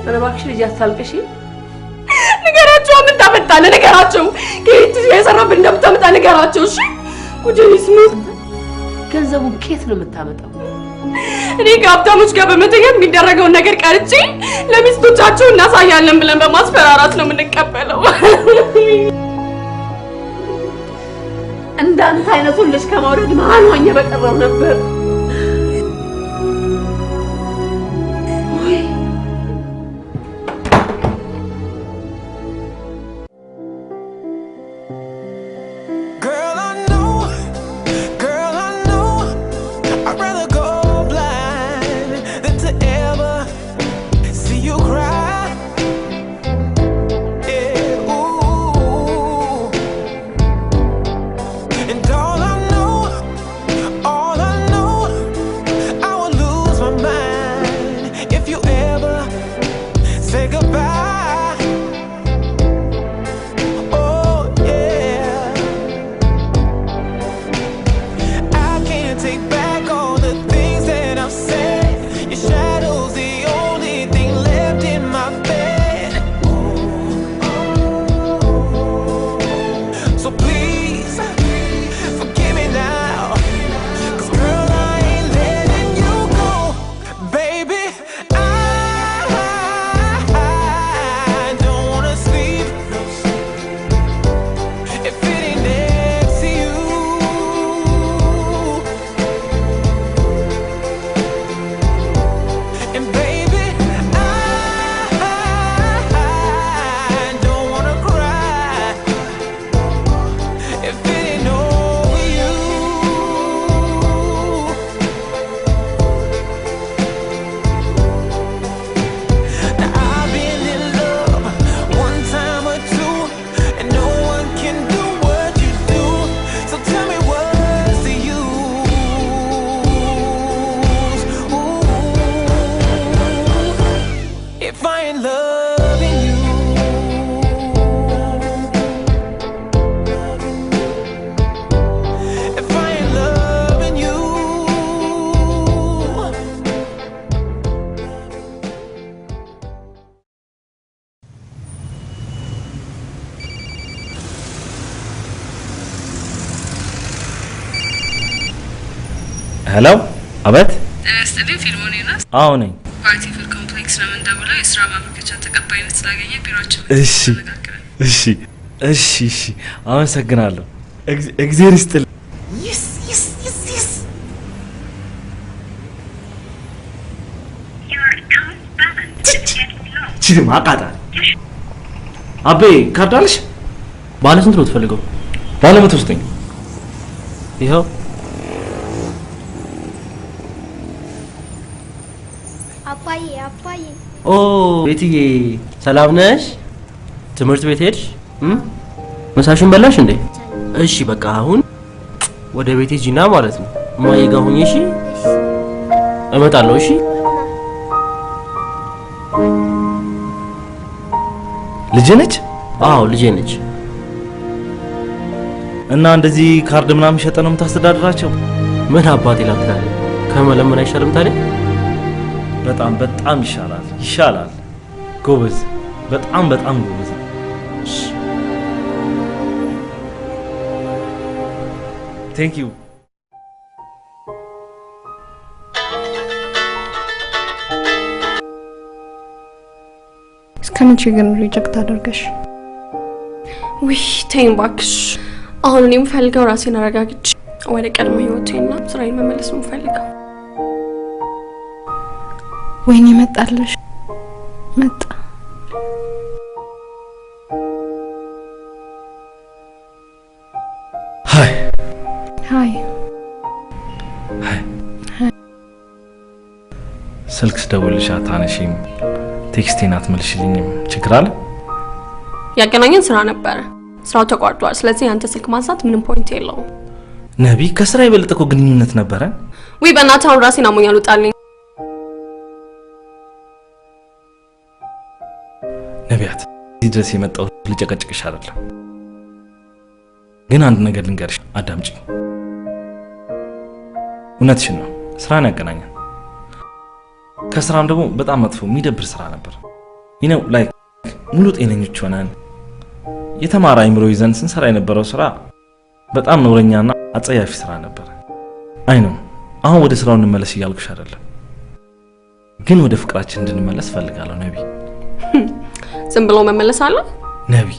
ኧረ እባክሽ ልጅ አታልቅሽ ንገራቸው ምን ታመጣለህ ንገራቸው ከየት የሰራብን እንደምታመጣ ንገራቸው እሺ ጉድንስ ምን ገንዘቡን ከየት ነው የምታመጣው እኔ ከሀብታሞች ጋር በመተኛት የሚደረገውን ነገር ቀርጬ ለሚስቶቻቸው እናሳያለን ብለን በማስፈራራት ነው የምንቀበለው እንዳንተ አይነቱን ልጅ ከመውደድ መሀል ሆኜ በቀረው ነበር All I know ሄሎ አበት ስቱዲዮ ፊልሞኒ ነው? አዎ ነኝ። ፓርቲ ፊልም ኮምፕሌክስ ነው እንደምለው የስራ ማመልከቻ ተቀባይነት ስላገኘ ቢሮአችን እሺ እሺ እሺ እሺ አመሰግናለሁ። እግዚአብሔር ይስጥልኝ። ይስ ይስ ይስ ይስ ቺ ማቃጣ አቤ ካርዳልሽ ባለ ስንት ነው ትፈልገው? ባለ 109 ይኸው አባዬ አባዬ ኦ ቤትዬ ሰላም ነሽ? ትምህርት ቤት ሄድሽ? ምሳሽን በላሽ እንዴ? እሺ በቃ አሁን ወደ ቤቴ ሂጂና ማለት ነው። እማዬ ጋር ሁኚ እሺ? እመጣለሁ እሺ? ልጄ ነች? አዎ ልጄ ነች። እና እንደዚህ ካርድ ምናምን ሸጠ ነው የምታስተዳድራቸው? ምን አባቴ ላክታለ ከመለመን አይሻልም ታዲያ? በጣም በጣም ይሻላል ይሻላል። ጎበዝ በጣም በጣም ጎበዝ። ቴንክ ዩ። እስከመቼ ግን ሪጀክት አደርገሽ? ውይ ተይኝ እባክሽ። አሁን እኔ የምፈልገው ራሴን አረጋግጬ ወደ ቀድሞ ህይወቴና ስራዬን መመለስ ነው የምፈልገው። ወይኔ መጣልሽ መጣ። ሃይ ሃይ ስልክ ስደውልልሽ አታነሺም፣ ቴክስቴን አትመልሽልኝም። ችግር አለ? ያገናኘን ስራ ነበረ፣ ስራው ተቋርጧል። ስለዚህ አንተ ስልክ ማንሳት ምንም ፖይንት የለውም። ነቢ ከስራ የበለጠ እኮ ግንኙነት ነበረ። ውይ በእናትህ አሁን ራሴን አሞኛል፣ ውጣልኝ። ነቢያት እዚህ ድረስ የመጣው ልጨቀጭቅሽ አይደለም፣ ግን አንድ ነገር ልንገርሽ፣ አዳምጪ። እውነትሽን ነው፣ ስራን ያገናኛል። ከስራም ደግሞ በጣም መጥፎ የሚደብር ስራ ነበር። ይነው ላይክ ሙሉ ጤነኞች ሆነን የተማረ አይምሮ ይዘን ስንሰራ የነበረው ስራ በጣም ነውረኛና አጸያፊ ስራ ነበር። አይ ነው አሁን ወደ ስራው እንመለስ እያልኩሽ አይደለም፣ ግን ወደ ፍቅራችን እንድንመለስ ፈልጋለሁ። ነቢ ዝም ብሎ መመለስ አለ? ነቢ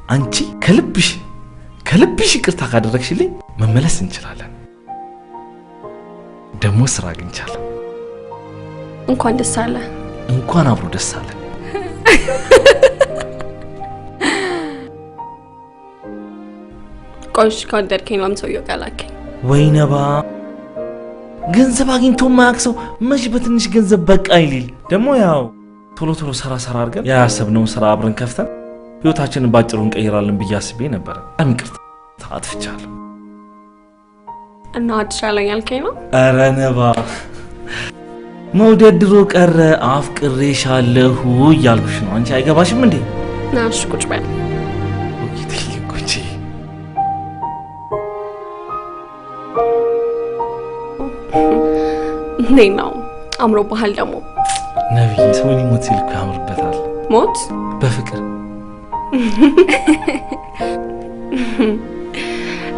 አንቺ ከልብሽ ይቅርታ ካደረግሽልኝ መመለስ እንችላለን። ደግሞ ስራ አግኝቻለሁ። እንኳን ደስ አለ። እንኳን አብሮ ደስ አለ። ቆይሽ ከወደድከኝ ለምን ሰውየው ቀላከኝ? ወይ ነባ ገንዘብ አግኝቶ ማያውቅ ሰው መች በትንሽ ገንዘብ በቃ ይሊል። ደግሞ ያው ቶሎ ቶሎ ሰራ አድርገን ያሰብነውን ስራ አብረን ከፍተን ህይወታችንን ባጭሩ እንቀይራለን ብዬ አስቤ ነበር። በጣም ይቅርታ አጥፍቻለሁ። እና አትሻለኝ ያልከኝ ነው? ኧረ ነባ መውደድ ድሮ ቀረ፣ አፍቅሬሻለሁ እያልኩሽ ነው። አንቺ አይገባሽም እንዴ? ናሽ ቁጭ በል። ቁጭ ነይ ነው አምሮ ባህል ደግሞ ነብይ ሰው ሊሞት ሲል እኮ ያምርበታል። ሞት በፍቅር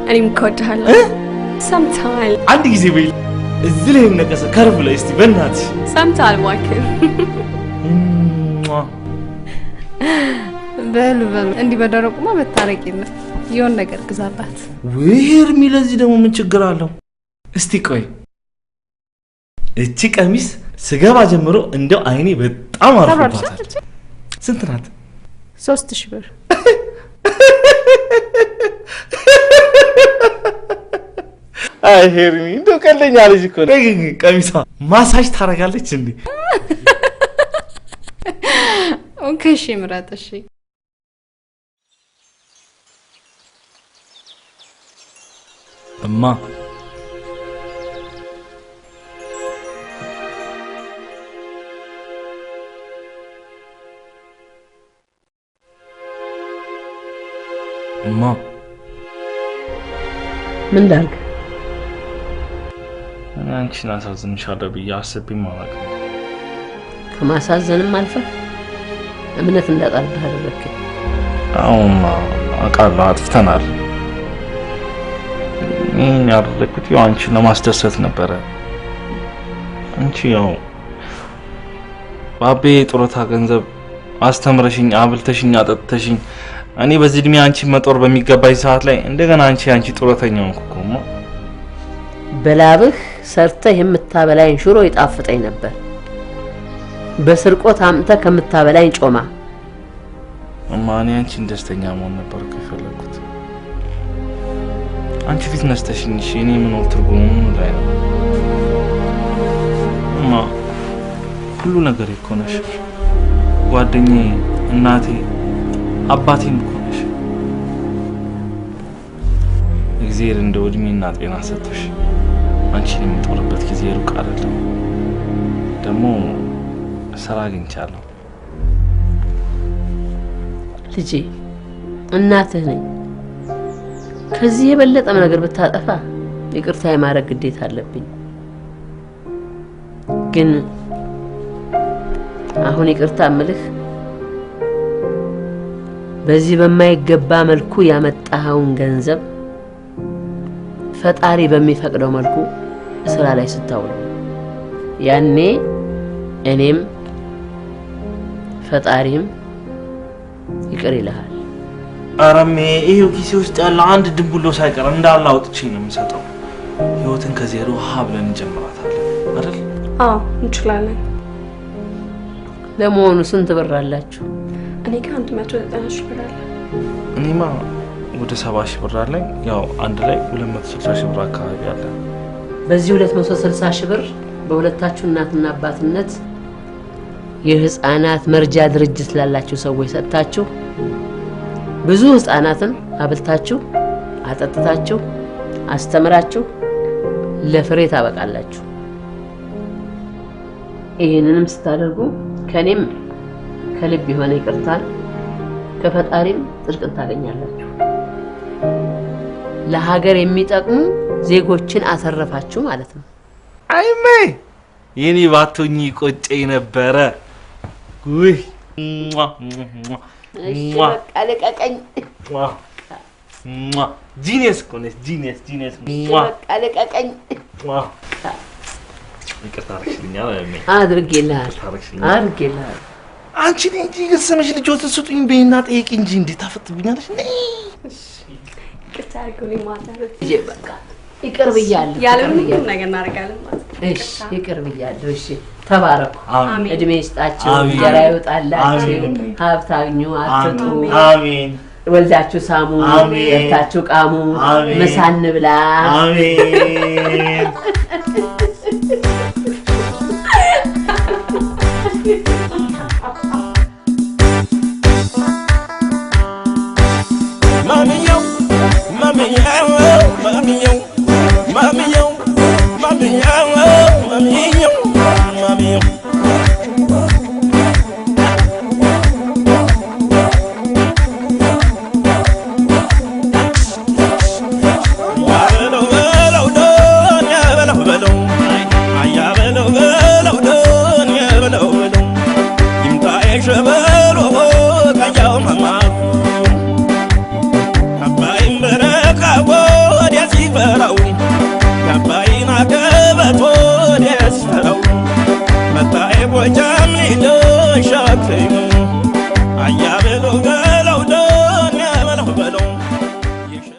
እኔም እወድሃለሁ። ሰምተሃል? አንድ ጊዜ በይ እዚህ ላይ ነቀሰ ከርብ ላይ እስቲ በእናትሽ ሰምተሃል? እባክህ በሉ እንዲህ በደረቁማ መታረቅ የለም። የሆነ ነገር ግዛባት። ወይ ሄርሚ፣ ለዚህ ደግሞ ምን ችግር አለው? እስቲ ቆይ እቺ ቀሚስ ስገባ ጀምሮ እንደው አይኔ በጣም አርፎባታል። ስንት ናት? 3000 ብር። አይ ሄርሚ እንደው ቀለኛ ልጅ እኮ ነው። ቀሚሷ ማሳጅ ታረጋለች እንዴ? ኦኬ እሺ ምራጥ። እሺ እማ እማ ምን ላድርግ? አንቺን አሳዝንሻለሁ ብዬ አስቤም አላውቅም። ከማሳዘንም አልፈህ እምነት እንዳጣልህ አደረግከኝ። አሁንማ አውቃለሁ፣ አጥፍተናል። ይሄን ያደረኩት ያው አንቺን ለማስደሰት ነበረ። አንቺ ያው ባቤ ጡረታ ገንዘብ አስተምረሽኝ አብልተሽኝ አጠጥተሽኝ እኔ በዚህ እድሜ አንቺ መጦር በሚገባኝ ሰዓት ላይ እንደገና አንቺ ጡረተኛው እንኩኩማ በላብህ ሰርተህ የምታበላኝ ሽሮ ይጣፍጠኝ ነበር በስርቆት አምጥተህ ከምታበላኝ ጮማ ማን አንቺን ደስተኛ መሆን ነበር ከፈለኩት አንቺ ፊት ነስተሽኝ እሺ እኔ ምን ትርጉሙ ላይ ነው ሁሉ ነገር ይኮነሽ ጓደኛዬ እናቴ አባቴም ይኮነሽ እግዚአብሔር እንደው እድሜና ጤና ሰጥቶሽ አንቺን የምትወርበት ጊዜ ሩቅ አይደለም ደግሞ ስራ አግኝቻለሁ ልጄ እናትህ ነኝ ከዚህ የበለጠም ነገር ብታጠፋ ይቅርታ የማድረግ ግዴታ አለብኝ ግን አሁን ይቅርታ አምልህ በዚህ በማይገባ መልኩ ያመጣኸውን ገንዘብ ፈጣሪ በሚፈቅደው መልኩ ስራ ላይ ስታውል ያኔ እኔም ፈጣሪም ይቅር ይልሃል አረሜ ይሄው ኪሴ ውስጥ ያለው አንድ ድንቡሎ ሳይቀር እንዳላውጥቼ ነው የምሰጠው ህይወትን ከዜሮ ሀብለን እንጀምራታለን አይደል አዎ እንችላለን ለመሆኑ ስንት ብር አላችሁ እኔ ጋር 190 ሺህ ብር አለ እኔማ ወደ 70 ሺህ ብር አለኝ ያው አንድ ላይ 260 ሺህ ብር አካባቢ አለ በዚህ 260 ሺህ ብር በሁለታችሁ እናትና አባትነት የህፃናት መርጃ ድርጅት ላላችሁ ሰዎች ሰጣችሁ ብዙ ህፃናትን አብልታችሁ አጠጥታችሁ አስተምራችሁ ለፍሬ ታበቃላችሁ ይሄንንም ስታደርጉ ከኔም ከልብ የሆነ ይቅርታን ከፈጣሪም ጽድቅን ታገኛላችሁ ለሀገር የሚጠቅሙ ዜጎችን አሰረፋችሁ ማለት ነው አይሜ የኔ ባቶኝ ቆጨኝ ነበረ ውይ እሺ በቃ ለቀቀኝ ጂኒየስ ኮኔስ ጂኒየስ በቃ ለቀቀኝ ይቅርታ አድርግልኛል አድርጌልሃል አንቺ እንጂ ገሰመሽ ልጆትን ስጡኝ በይና ጠይቂ እንጂ እንዴት አፈጥብኛለሽ ይቅርታ አድርጉልኝ ማለት እጄ በቃ ይቅር ብያለሁ ያለምንም ነገር እናደርጋለን ማለት እሺ ይቅር ብያለሁ እሺ ተባረኩ አሜን እድሜ ይስጣችሁ እንጀራ ይወጣላችሁ ሀብት አግኙ አትጡ አሜን ወልዳችሁ ሳሙ የታችሁ ቃሙ ምሳ እንብላ አሜን What I'm